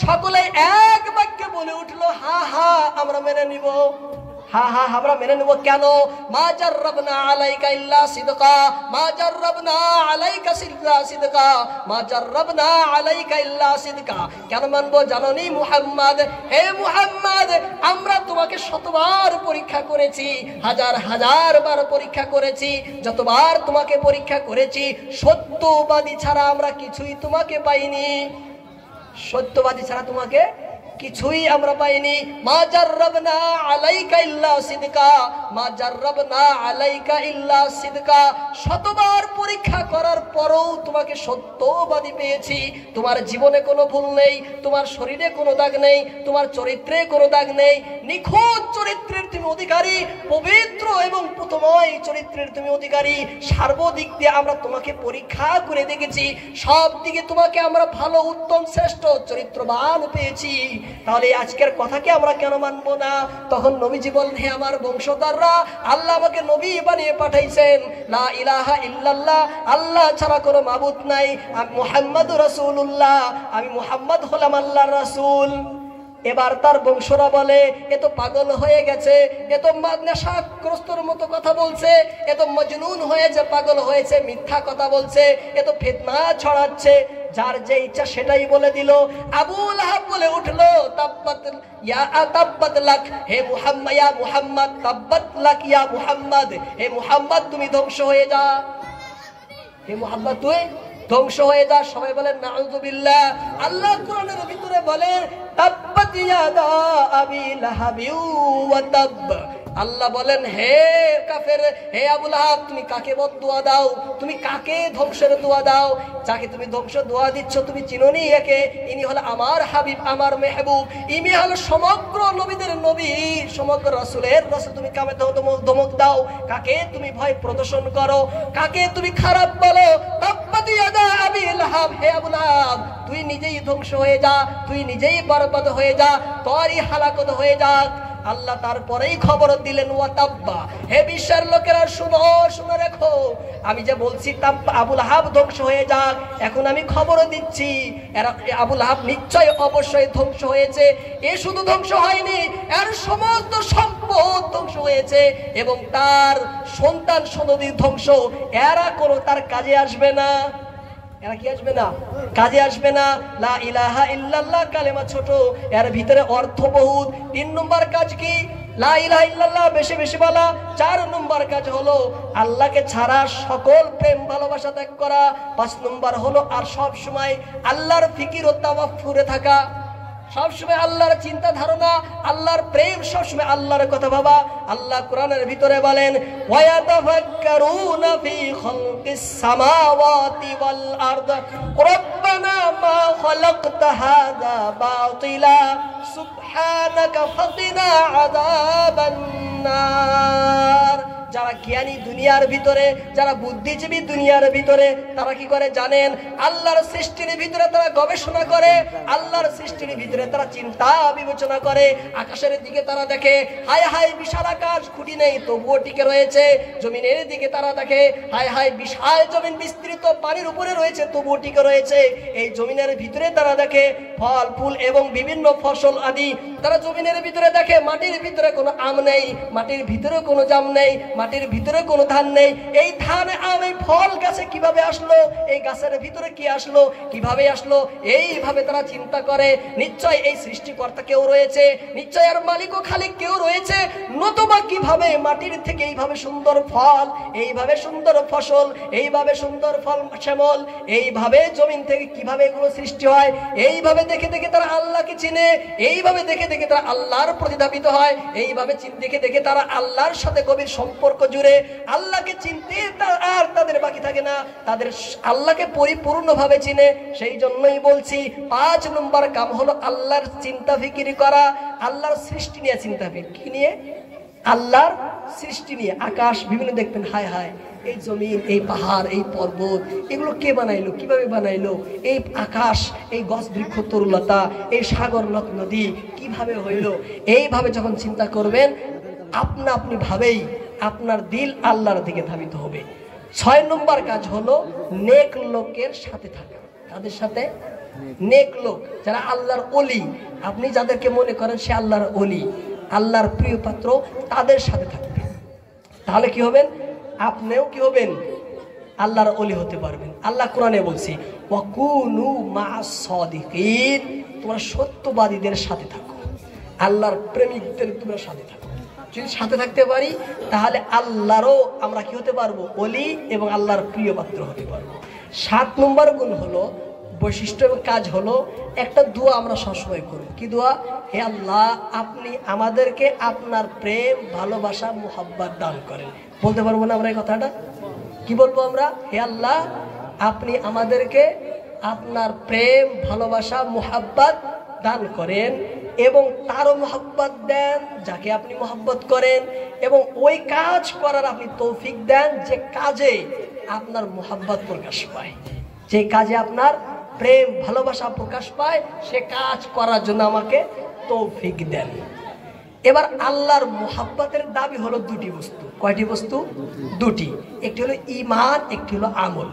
সকলে এক বাক্যে বলে উঠলো, হা হা আমরা মেনে নিব, হা হা আমরা মেনে নেব। কেন? মা জাররাবনা আলাইকা ইল্লা সিদকা, মা জাররাবনা আলাইকা ইল্লা সিদকা, মা জাররাবনা আলাইকা ইল্লা সিদকা। কেন মানবো জানোনি মুহাম্মদ? হে মুহাম্মদ, আমরা তোমাকে শতবার পরীক্ষা করেছি, হাজার হাজার বার পরীক্ষা করেছি, যতবার তোমাকে পরীক্ষা করেছি সত্যবাদী ছাড়া আমরা কিছুই তোমাকে পাইনি, সত্যবাদী ছাড়া তোমাকে কিছুই আমরা পাইনি। মা জাররাবনা আলাইকা ইল্লা সিদকা, মা জাররাবনা আলাইকা ইল্লা সিদকা। শতবার পরীক্ষা করার পরও তোমাকে সত্যবাদী পেয়েছি। তোমার জীবনে কোনো ভুল নেই, তোমার শরীরে কোনো দাগ নেই, তোমার চরিত্রে কোনো দাগ নেই, নিখুঁত চরিত্রের তুমি অধিকারী, পবিত্র এবং পুতময় চরিত্রের তুমি অধিকারী। সার্বদিক দিয়ে আমরা তোমাকে পরীক্ষা করে দেখেছি, সব দিকে তোমাকে আমরা ভালো, উত্তম, শ্রেষ্ঠ চরিত্রবান পেয়েছি। তাহলে আজকের কথাকে আমরা কেন মানবো না? তখন নবীজি বলেন, হে আমার বংশধররা, আল্লাহ আমাকে নবী বানিয়ে পাঠাইছেন, লা ইলাহা ইল্লাল্লাহ, আল্লাহ ছাড়া কোনো মাবুদ নাই, আমি মুহাম্মাদুর রাসূলুল্লাহ, আমি মুহাম্মদ হলাম আল্লাহর রাসূল। এবার তার বংশরা বলে, এ তো পাগল হয়ে গেছে, এ তো নেশাগ্রস্তর মতো কথা বলছে, এ তো মজনুন হয়েছে, পাগল হয়েছে, মিথ্যা কথা বলছে, এ তো ফিতনা ছড়াচ্ছে। যার যে ইচ্ছা সেটাই বলে দিল। আবু লাহাব বলে উঠলো, তাব্বাত তাব্বাত লাক, হে মুহাম্মদ, ইয়া মুহাম্মদ, তাব্বাত লাক ইয়া মুহাম্মদ, হে মুহাম্মদ তুমি ধ্বংস হয়ে যা, হে মুহাম্মদ তুই ধ্বংস হয়ে যা। সবাই বলেন নাউযুবিল্লাহ। আল্লাহ কোরআনের ভিতরে বলেন, তাব্বাত ইয়াদা আবি লাহাবি ওয়া তাব। আল্লাহ বলেন, হে কাফের, হে আবু লাহাব, তুমি কাকে বদদুয়া দাও, তুমি কাকে ধ্বংসের দোয়া দাও? যাকে তুমি ধ্বংস দোয়া দিচ্ছ তুমি চিনোনি একে? ইনি হলো আমার হাবিব, আমার মেহবুব, ইনি হলো সমগ্র নবীদের নবী, সমগ্র রাসূলের রাসূল। তুমি কামে ধমক দাও, কাকে তুমি ভয় প্রদর্শন করো, কাকে তুমি খারাপ বলো? তাব্বাত ইয়াদা আবি লাহাব, হে আবু লাহাব তুই নিজেই ধ্বংস হয়ে যা, তুই নিজেই বরবাদ হয়ে যা, তোরই হালাকত হয়ে যাক। আল্লাহ তারপরেই খবর দিলেন, ওয়া তাব্বা, হে বিশ্বের লোকেরা শুনো, শুনে রেখো, আমি যে বলছি আবু লাহাব ধ্বংস হয়ে যাক, এখন আমি খবর দিচ্ছি আবু লাহাব নিশ্চয় অবশ্যই ধ্বংস হয়েছে। এ শুধু ধ্বংস হয়নি, এর সমস্ত সম্পদ ধ্বংস হয়েছে এবং তার সন্তান সন্ততি ধ্বংস। এরা কোনো তার কাজে আসবে না, এরা কি আসবে না? কাজে আসবে না। লা ইলাহা ইল্লাল্লাহ কালেমা ছোট, এর ভিতরে অর্থ বহুত। 3 নম্বর কাজ কি? লা ইলাহা ইল্লাল্লাহ বেশি বেশি বলা। 4 নম্বর কাজ হলো আল্লাহকে ছাড়া সকল প্রেম ভালোবাসা ত্যাগ করা। 5 নম্বর হলো আর সব সময় আল্লাহর ফিকির ও তাওয়াক্কুলে থাকা, সবসময় আল্লাহর চিন্তা ধারণা, আল্লাহর প্রেম, সবসময় আল্লাহর কথা ভাবা। আল্লাহ কোরআনের ভিতরে বলেন, ওয়ায়াতাফাক্কারুনা ফি খালকিস সামাওয়াতি ওয়াল আরদ রাব্বানা মা খালাকতা হাযা বাতিলা সুবহানাকা ফাকিনা আযাবান নার। যারা জ্ঞানী দুনিয়ার ভিতরে, যারা বুদ্ধিজীবী দুনিয়ার ভিতরে, তারা কি করে জানেন? আল্লাহর সৃষ্টির ভিতরে তারা গবেষণা করে, আল্লাহর সৃষ্টির ভিতরে তারা চিন্তা বিবেচনা করে। আকাশের দিকে তারা দেখে, হায় হায় বিশাল আকাশ, খুঁটি নেই তবুও টিকে রয়েছে। জমিনের দিকে তারা দেখে, হায় হায় বিশাল জমিন বিস্তৃত পানির উপরে রয়েছে তবুও টিকে রয়েছে। এই জমিনের ভিতরে তারা দেখে ফল ফুল এবং বিভিন্ন ফসল আদি। তারা জমিনের ভিতরে দেখে, মাটির ভিতরে কোনো আম নেই, মাটির ভিতরে কোনো জাম নেই, মাটির ভিতরে কোনো ধান নেই। এই ধান আম এই ফল গাছে কিভাবে আসলো, এই গাছের ভিতরে কি আসলো, কিভাবে আসলো, এইভাবে তারা চিন্তা করে নিশ্চয় এই সৃষ্টিকর্তা কেউ রয়েছে, নিশ্চয় আর মালিক ও খালিক কেউ রয়েছে, নতুবা কিভাবে মাটির থেকে এইভাবে সুন্দর ফল, এইভাবে সুন্দর ফসল, এইভাবে সুন্দর ফল শ্যামল, এইভাবে জমিন থেকে কিভাবে এগুলো সৃষ্টি হয়। এইভাবে দেখে দেখে তারা আল্লাহকে চিনে, এইভাবে দেখে দেখে তারা আল্লাহর প্রতি ধাবিত হয়, এইভাবে দেখে দেখে তারা আল্লাহর সাথে গভীর সম্পর্ক জুড়ে আল্লাহকে চিনতে আর তাদের বাকি থাকে না, তাদের আল্লাহকে পরিপূর্ণভাবে চিনে। সেই জন্যই বলছি 5 নম্বর কাম হলো আল্লাহর চিন্তা ফিকির করা, আল্লাহর সৃষ্টি নিয়ে চিন্তা ফিকির। কি নিয়ে? আল্লাহর সৃষ্টি নিয়ে। আকাশ বিভিন্ন দেখবেন, হায় হায় এই জমিন, এই পাহাড়, এই পর্বত, এগুলো কে বানাইলো, কিভাবে বানাইলো, এই আকাশ, এই গাছ বৃক্ষ তরুলতা, এই সাগর নদ নদী কিভাবে হইল। এইভাবে যখন চিন্তা করবেন আপনি ভাবেই আপনার দিল আল্লাহর দিকে ধাবিত হবে। 6 নম্বর কাজ হলো নেক লোকের সাথে থাকা। তাদের সাথে? নেক লোক, যারা আল্লাহর ওলি, আপনি যাদেরকে মনে করেন সে আল্লাহর ওলি, আল্লাহর প্রিয় পাত্র, তাদের সাথে থাকবেন। তাহলে কি হবেন? আপনিও কি হবেন? আল্লাহর ওলি হতে পারবেন। আল্লাহ কোরআনে বলছি ওয়াকুনু মা'আস সাদিকিন, তোমরা সত্যবাদীদের সাথে থাকো, আল্লাহর প্রেমিকদের তোমরা সাথে থাকো। যদি সাথে থাকতে পারি তাহলে আল্লাহরও আমরা কি হতে পারবো? ওলি এবং আল্লাহর প্রিয় পাত্র হতে পারবো। 7 নম্বর গুণ হলো, বৈশিষ্ট্য এবং কাজ হলো, একটা দোয়া আমরা সবসময় করি। কি দোয়া? হে আল্লাহ, আপনি আমাদেরকে আপনার প্রেম, ভালোবাসা, মুহাব্বত দান করেন। বলতে পারবো না আমরা এই কথাটা? কি বলবো আমরা? হে আল্লাহ, আপনি আমাদেরকে আপনার প্রেম, ভালোবাসা, মুহাব্বত দান করেন এবং তারও মুহাব্বত দেন যাকে আপনি মুহাব্বত করেন, এবং ওই কাজ করার আপনি তৌফিক দেন যে কাজে আপনার মুহাব্বত প্রকাশ পায়, যে কাজে আপনার প্রেম, ভালোবাসা প্রকাশ পায়, সে কাজ করার জন্য আমাকে তৌফিক দেন। এবার আল্লাহর মুহাব্বতের দাবি হলো 2টি বস্তু। কয়টি বস্তু? 2টি। একটি হলো ঈমান, একটি হলো আমল।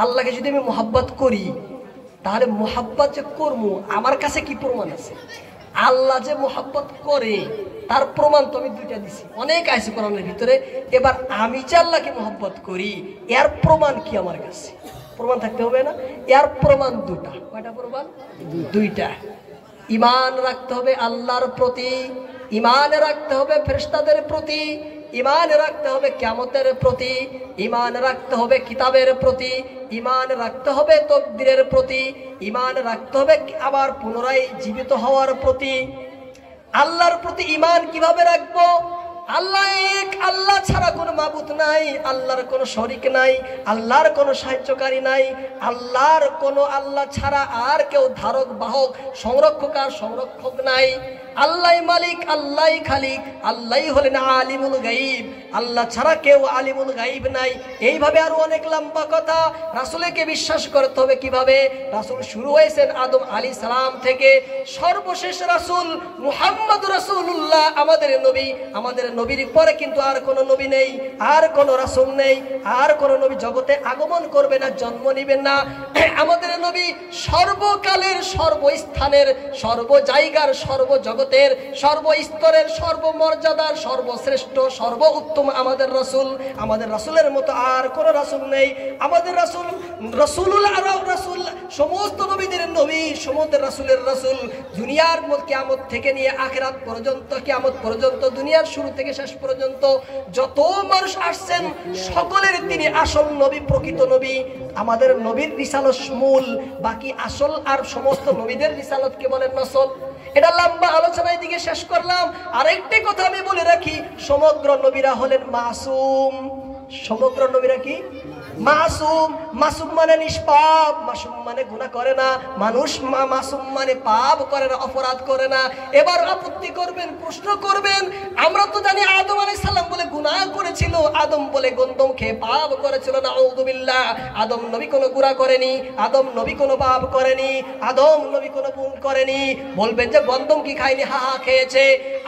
আল্লাহকে যদি আমি মুহাব্বত করি তাহলে মুহাব্বত যে করবো, আমার কাছে কি প্রমাণ আছে? আল্লাহ যে মুহাব্বত করে তার প্রমাণ তো আমি 2টা দিছি, অনেক আছে কোরআনের ভিতরে। এবার আমি যে আল্লাহকে মুহাব্বত করি এর প্রমাণ কি আমার কাছে? প্রমাণ থাকতে হবে না? এর প্রমাণ 2টা। কয়টা প্রমাণ? 2টা। ঈমান রাখতে হবে আল্লাহর প্রতি, ঈমান রাখতে হবে ফেরেশতাদের প্রতি, ঈমান রাখতে হবে কিয়ামতের প্রতি, ঈমান রাখতে হবে কিতাবের প্রতি, ঈমান রাখতে হবে তকদিরের প্রতি, ঈমান রাখতে হবে আবার পুনরায় জীবিত হওয়ার প্রতি। আল্লাহর প্রতি ঈমান কিভাবে রাখবো? আল্লাহ এক, আল্লাহ ছাড়া কোনো মাবুদ নাই, আল্লাহর কোনো শরীক নাই, আল্লাহর কোনো সাহায্যকারী নাই, আল্লাহর কোনো, আল্লাহ ছাড়া আর কেউ ধারক বাহক সংরক্ষক আর সংরক্ষক নাই। আল্লাহ মালিক, আল্লাহ খালিক, আল্লাহ হলেন আলিমুল গাইব, আল্লাহ ছাড়া কেউ আলিমুল গাইব নাই। এইভাবে আরো অনেক লম্বা কথা। রাসূলকে বিশ্বাস করতে হবে কিভাবে? রাসূল শুরু হয়েছেন আদম আলাইহিস সালাম থেকে, সর্বশেষ রাসূল মুহাম্মদ রাসূলুল্লাহ আমাদের নবী। আমাদের নবীর পরে কিন্তু আর কোনো নবী নেই, আর কোনো রাসূল নেই, আর কোনো নবী জগতে আগমন করবে না, জন্ম নেবেন না। আমাদের নবী সর্বকালের, সর্বস্থানের, সর্ব জায়গার, সর্বজগতের, সর্বস্তরের, সর্বমর্যাদার, সর্বশ্রেষ্ঠ, সর্ব উত্তম আমাদের রাসূল। আমাদের রাসূলের মতো আর কোনো রাসূল নেই। আমাদের রাসূল রাসূলুল আরব রাসূল, সমস্ত নবীদের নবী, সমস্ত রাসূলের রাসূল। দুনিয়ার কিয়ামত থেকে নিয়ে আখিরাত পর্যন্ত, কিয়ামত পর্যন্ত, দুনিয়ার শুরু থেকে শেষ পর্যন্ত যত মানুষ আসছেন সকলের তিনি আসল নবী, প্রকৃত নবী। আমাদের নবীর রিসালত মূল, বাকি আসল আর সমস্ত নবীদের রিসালতকে বলেন নসল। এটা লম্বা আলোচনায় দিকে শেষ করলাম। আরেকটি কথা আমি বলে রাখি, সমগ্র নবীরা হলেন মাসুম। সমগ্র নবীরা কি? মাসুম। মাসুম মানে নিষ্পাপ, মাসুম মানে গুনাহ করে না। মানুষ মাসুম মানে পাপ করে না, অপরাধ করে না। এবার আপত্তি করবেন, প্রশ্ন করবেন, আমরা তো জানি আদম আলাইহিস সালাম বলে গুনাহ করেছিল, আদম বলে গন্ধম খেয়ে পাপ করেছিল, নাউযুবিল্লাহ। আদম নবী কোনো গুনাহ করেনি, আদম নবী কোনো পাপ করেনি, আদম নবী কোনো ভুল করেনি। বলবেন যে গন্ধম কি খায়নি? হা হা খেয়েছে।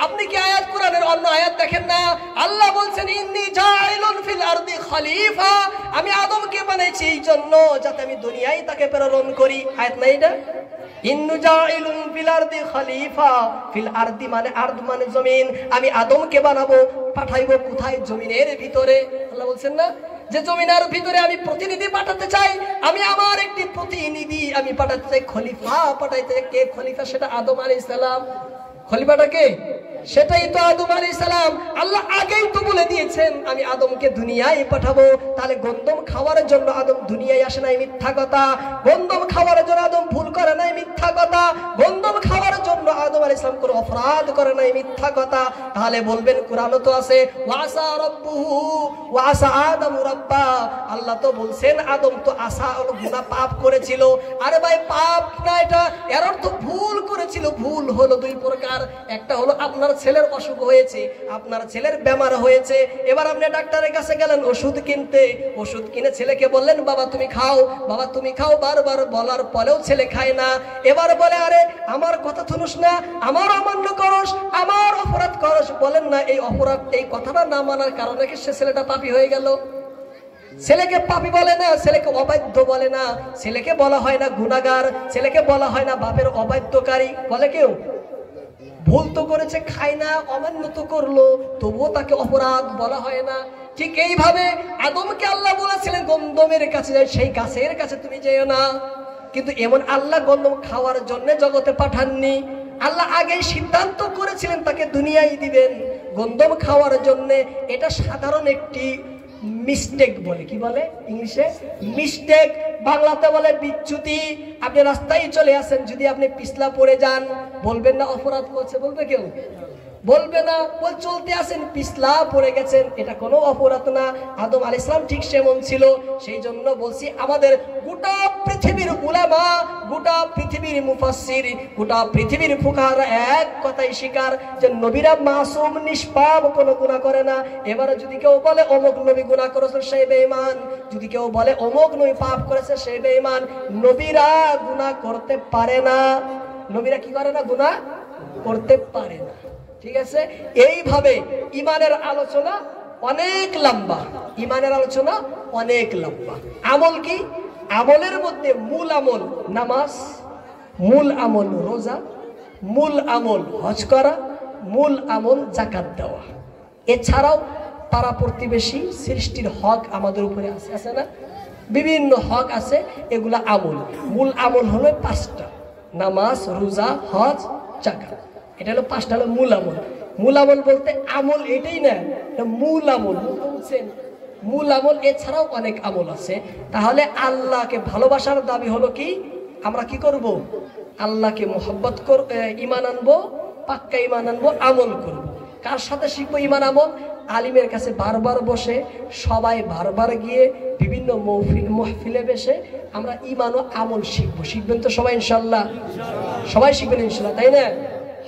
আপনি কি আয়াত কোরআনের অন্য আয়াত দেখেন না? আল্লাহ বলছেন ইন্নী জাইলুন ফিল আরদি খলিফা, আমি আদমকে বানাইছি এই জন্য যাতে আমি দুনিয়ায় তাকে প্রেরণ করি। আয়াত নাই এটা? ইন্নু জাইলুন ফিল আরদি খলিফা, ফিল আরদি মানে আরদ মানে জমিন, আমি আদমকে বানাবো, পাঠাইবো কোথায়? জমিনের ভিতরে। আল্লাহ বলছেন না যে জমিনের ভিতরে আমি প্রতিনিধি পাঠাতে চাই, আমি আমার একটি প্রতিনিধি আমি পাঠাতে চাই, খলিফা পাঠাইতে। কে খলিফা? সেটা আদম আলাইহিস সালাম। খলিফাটা কে? সেটাই তো আদম আলাইহিস সালাম। আল্লাহ আগেই তো বলে দিয়েছেন আমি আদমকে দুনিয়ায় পাঠাবো। তাহলে গন্ধম খাওয়ার জন্য আদম দুনিয়ায় আসে নাই, মিথ্যা কথা। গন্ধম খাওয়ার জন্য আদম ভুল করে নাই, মিথ্যা কথা। গন্ধম খাওয়ার জন্য আদম আলাইহিস সালাম কোনো অপরাধ করে নাই, মিথ্যা কথা। তাহলে বলবেন কোরআনও তো আছে ওয়াসা রাব্বুহু ওয়াসা আদম রাব্বা, আল্লাহ তো বলছেন আদম তো আসা গুনাহ পাপ করেছিল। আরে ভাই পাপ না, এটা এর অর্থ ভুল করেছিল। ভুল হলো দুই প্রকার, একটা হলো আপনার ছেলের অসুখ হয়েছে, আপনার ছেলের বেমার হয়েছে, এবার আপনি ডাক্তারের কাছে গেলেন ওষুধ কিনতে, ওষুধ কিনে ছেলেকে বললেন বাবা তুমি খাও, বাবা তুমি খাও, বারবার বলার পরেও ছেলে খায় না। এবার বলে আরে আমার কথা শুনুস না, আমার অমান্য করস, আমার অপরাধ করস। বলেন না এই অপরাধ, এই কথাটা না মানার কারণে কি সে ছেলেটা পাপী হয়ে গেল? ছেলেকে পাপী বলে না, ছেলেকে অবাধ্য বলে না, ছেলেকে বলা হয় না গুনাহগার, ছেলেকে বলা হয় না বাপের অবাধ্যকারী। বলে কেউ ভুল তো করেছে, খায় না, অমান্য তো করলো, তবুও তাকে অপরাধ বলা হয় না। ঠিক এইভাবে আদমকে আল্লাহ বলেছিলেন গন্ধমের কাছে যাই, সেই গাছের কাছে তুমি যেও না। কিন্তু এমন আল্লাহ গন্ধম খাওয়ার জন্য জগতে পাঠাননি। আল্লাহ আগেই সিদ্ধান্ত করেছিলেন তাকে দুনিয়ায় দিবেন গন্ধম খাওয়ার জন্য। এটা সাধারণ একটি মিস্টেক বলে, কি বলে ইংলিশে? মিস্টেক, বাংলাতে বলে বিচ্যুতি। আপনি রাস্তায় চলে আসেন, যদি আপনি পিছলা পড়ে যান বলবেন না অপরাধ করছে? বলবে কেউ? বলবে না। বল চলতে আসেন পিছলা পড়ে গেছেন, এটা কোনো অপরাধ না। আদম আলাইহিস সালাম ঠিক সেমন ছিল। সেই জন্য বলছি আমাদের গোটা পৃথিবীর উলামা, গোটা পৃথিবীর মুফাসসির, গোটা পৃথিবীর ফুকাহারা এক কথাই স্বীকার যে নবীরা মাসুম, নিষ্পাপ, কোনো গুনাহ করে না। এবারে যদি কেউ বলে অমুক নবী গুনাহ করেছে সে বেঈমান, যদি কেউ বলে অমুক নবী পাপ করেছে সে বেঈমান। নবীরা গুনাহ করতে পারে না। নবীরা কি করে না? গুনাহ করতে পারে না। ঠিক আছে? এইভাবে ইমানের আলোচনা অনেক লম্বা, ইমানের আলোচনা অনেক লম্বা। আমল কি? আমলের মধ্যে মূল আমল নামাজ, মূল আমল রোজা, মূল আমল হজ করা, মূল আমল যাকাত দেওয়া। এছাড়াও পাড়া প্রতিবেশী সৃষ্টির হক আমাদের উপরে আছে, আছে না? বিভিন্ন হক আছে, এগুলা আমল। মূল আমল হলো 5টা: নামাজ, রোজা, হজ, যাকাত। এটা হলো 5টা, হলো মূল আমল। মূল আমল বলতে আমল এটাই না, এটা মূল আমল। বুঝছেন? মূল আমল। এছাড়াও অনেক আমল আছে। তাহলে আল্লাহকে ভালোবাসার দাবি হলো কি? আমরা কি করব? আল্লাহকে মোহাব্বত ইমান আনবো, পাক্কা ইমান আনবো, আমল করব। কার সাথে শিখবো ইমান আমল? আলিমের কাছে বারবার বসে, সবাই বারবার গিয়ে, বিভিন্ন মহফিলে বসে আমরা ইমান ও আমল শিখবো। শিখবেন তো সবাই ইনশাল্লাহ? সবাই শিখবেন ইনশাল্লাহ, তাই না?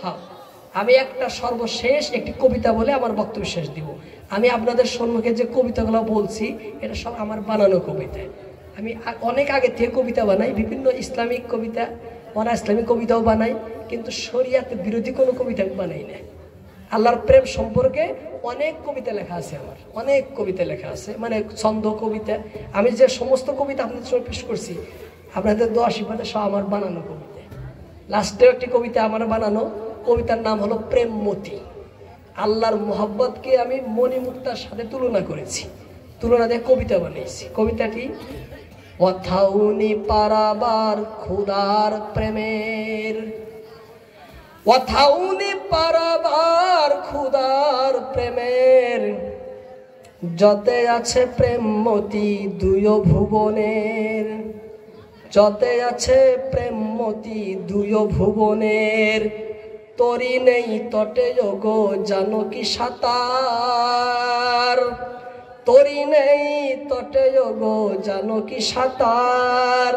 হ্যাঁ। আমি একটা সর্বশেষ একটি কবিতা বলে আমার বক্তব্য শেষ দিব। আমি আপনাদের সম্মুখে যে কবিতাগুলো বলছি এটা সব আমার বানানো কবিতা। আমি অনেক আগে থেকে কবিতা বানাই, বিভিন্ন ইসলামিক কবিতা, অনা ইসলামিক কবিতাও বানাই, কিন্তু শরিয়াত বিরোধী কোনো কবিতা বানাই না। আল্লাহর প্রেম সম্পর্কে অনেক কবিতা লেখা আছে, আমার অনেক কবিতা লেখা আছে, মানে ছন্দ কবিতা। আমি যে সমস্ত কবিতা আপনাদের সঙ্গে পেশ করছি, আপনাদের দোয়া আশীর্বাদে সব আমার বানানো কবিতা। লাস্টেও একটি কবিতা আমার বানানো, কবিতার নাম হলো প্রেমমতি। আল্লাহর মোহাব্বতকে আমি মণিমুক্তার সাথে তুলনা করেছি, তুলনা দিয়ে কবিতা বানিয়েছি। কবিতাটি: ওয়াথাউনি পারাবার খুদার প্রেমের, ওয়াথাউনি পারাবার খুদার প্রেমের, যতে আছে প্রেমমতি দুই ভুবনের, যতে আছে প্রেমমতি দুই ভুবনের, তরি নেই তটে গো জানো কি সাঁতার, তরি নেই তটে গো জানো কি সাঁতার,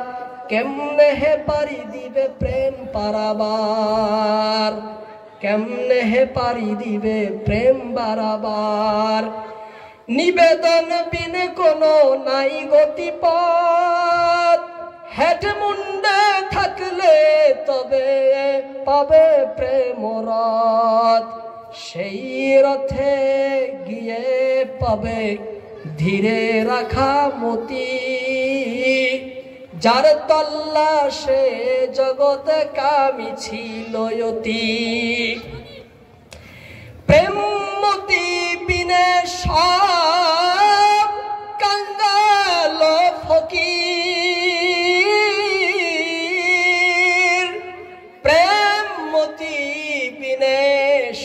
কেমনে হে পারি দিবে প্রেম পারাবার, কেমনে হে পারি দিবে প্রেম বারাবার, নিবেদন বিনে কোনো নাই গতিপথ, হেড মুন্ডে থাকলে তবে পাবে প্রেম রথ, সেই রথে গিয়ে পাবে ধীরে রাখা মতি, যার তল্লাশে জগৎ কামি ছিল অতি, প্রেমমতি বিনে সব কাঙ্গাল ফকির, প্রেমমতি বিনে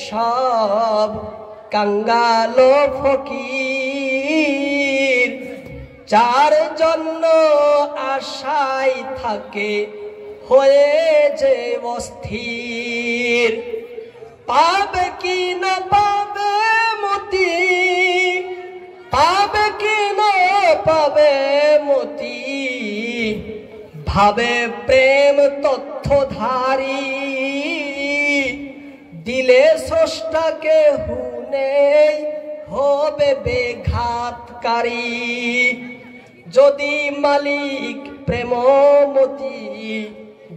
সব কাঙ্গাল ফকির, যার জন্য আশায় থাকে হয়ে যে অস্থির, পাবে কি না পাবে মতি, পাবে কি না পাবে মতি, ভাবে প্রেম তথ্যধারী, দিলে স্রষ্টাকে হুনে হবে বেঘাতকারী, যদি মালিক প্রেমমতি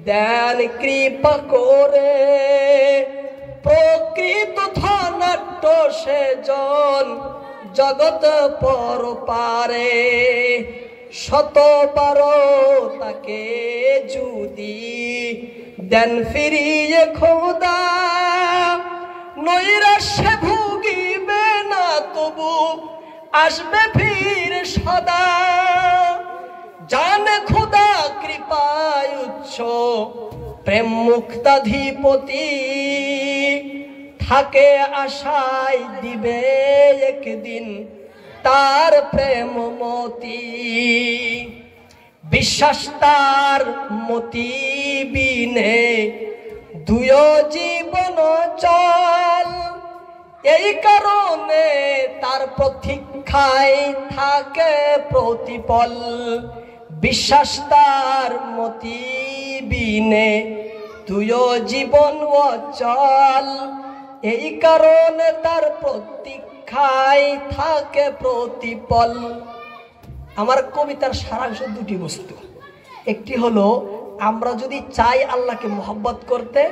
দেন কৃপা করে, প্রকৃত ধনাঢ্য সেজন জগৎ পরপারে, শতবার তাকে যদি দেন ফিরিয়ে খোদা, নৈরাশ্যে ভুগিবে না তবু আসবে ফির সদা, জানে খোদা কৃপায় উচ্চ প্রেম মুক্তাধিপতি, থাকে আশায় দিবে একদিন তার প্রেমমতি, বিশ্বাস তার মতি বিনে দুয় জীবন চল, এই কারণে তার প্রতীক্ষায় থাকে প্রতিপল, বিশ্বাস তার মতি বিনে তুই জীবন অচল, এই কারণে তার প্রতীক্ষায় থাকে প্রতিপল। আমার কবিতার সারাংশ দুটি বস্তু, একটি হলো আমরা যদি চাই আল্লাহকে মহব্বত করতে,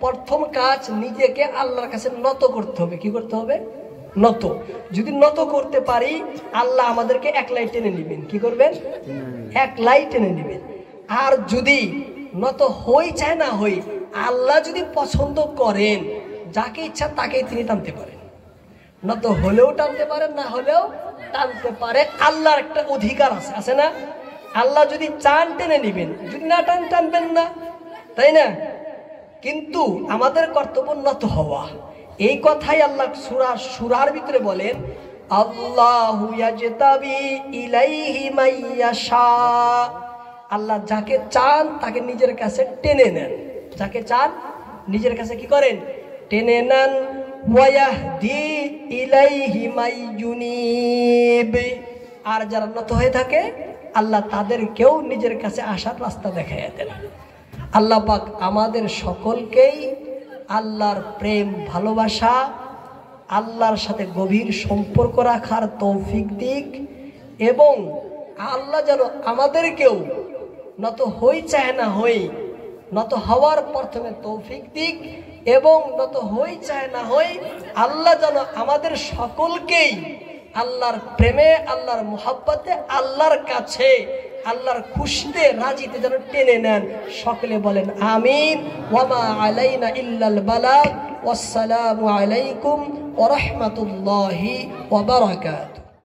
প্রথম কাজ নিজেকে আল্লাহর কাছে নত করতে হবে। কি করতে হবে? নত। যদি নত করতে পারি আল্লাহ আমাদেরকে একলাই টেনে নেবেন। কি করবেন? একলাই টেনে নেবেন। আর যদি নত হই চায় না হই, আল্লাহ যদি পছন্দ করেন যাকে ইচ্ছা তাকেই তিনি টানতে পারেন। নত হলেও টানতে পারেন, না হলেও টানতে পারে। আল্লাহর একটা অধিকার আছে, আছে না? আল্লাহ যদি চান টেনে নিবেন, যদি না টান টানবেন না, তাই না? কিন্তু আমাদের কর্তব্য নত হওয়া। এই কথাই আল্লাহ সূরার ভিতরে বলেন, আল্লাহু ইয়াজতাবি ইলাইহি মাইয়াশা। আল্লাহ যাকে চান তাকে নিজের কাছে টেনে নেন। যাকে চান নিজের কাছে কি করেন? টেনে নেন। ওয়া ইয়াহদি ইলাইহি মাইয়ুনিব। আর যারা নত হয়ে থাকে আল্লাহ তাদেরকেও নিজের কাছে আসার রাস্তা দেখাইয়া দেন। আল্লাহ পাক আমাদের সকলকেই আল্লাহর প্রেম ভালোবাসা, আল্লাহর সাথে গভীর সম্পর্ক রাখার তৌফিক দিক, এবং আল্লাহ যেন আমাদেরকেও নত হই চায় না হই, নত হওয়ার প্রথমে তৌফিক দিক, এবং নত হই চায় না হই আল্লাহ যেন আমাদের সকলকেই আল্লাহর প্রেমে, আল্লাহর মুহাব্বতে, আল্লাহর কাছে, আল্লাহর খুশিতে, রাজিতে যেন টেনে নেন। সকলে বলেন আমিন। ওয়ামা আলাইনা ইল্লাল বালাগ। ওয়াসসালামু আলাইকুম ওয়া রাহমাতুল্লাহি ওয়া বারাকাতুহু।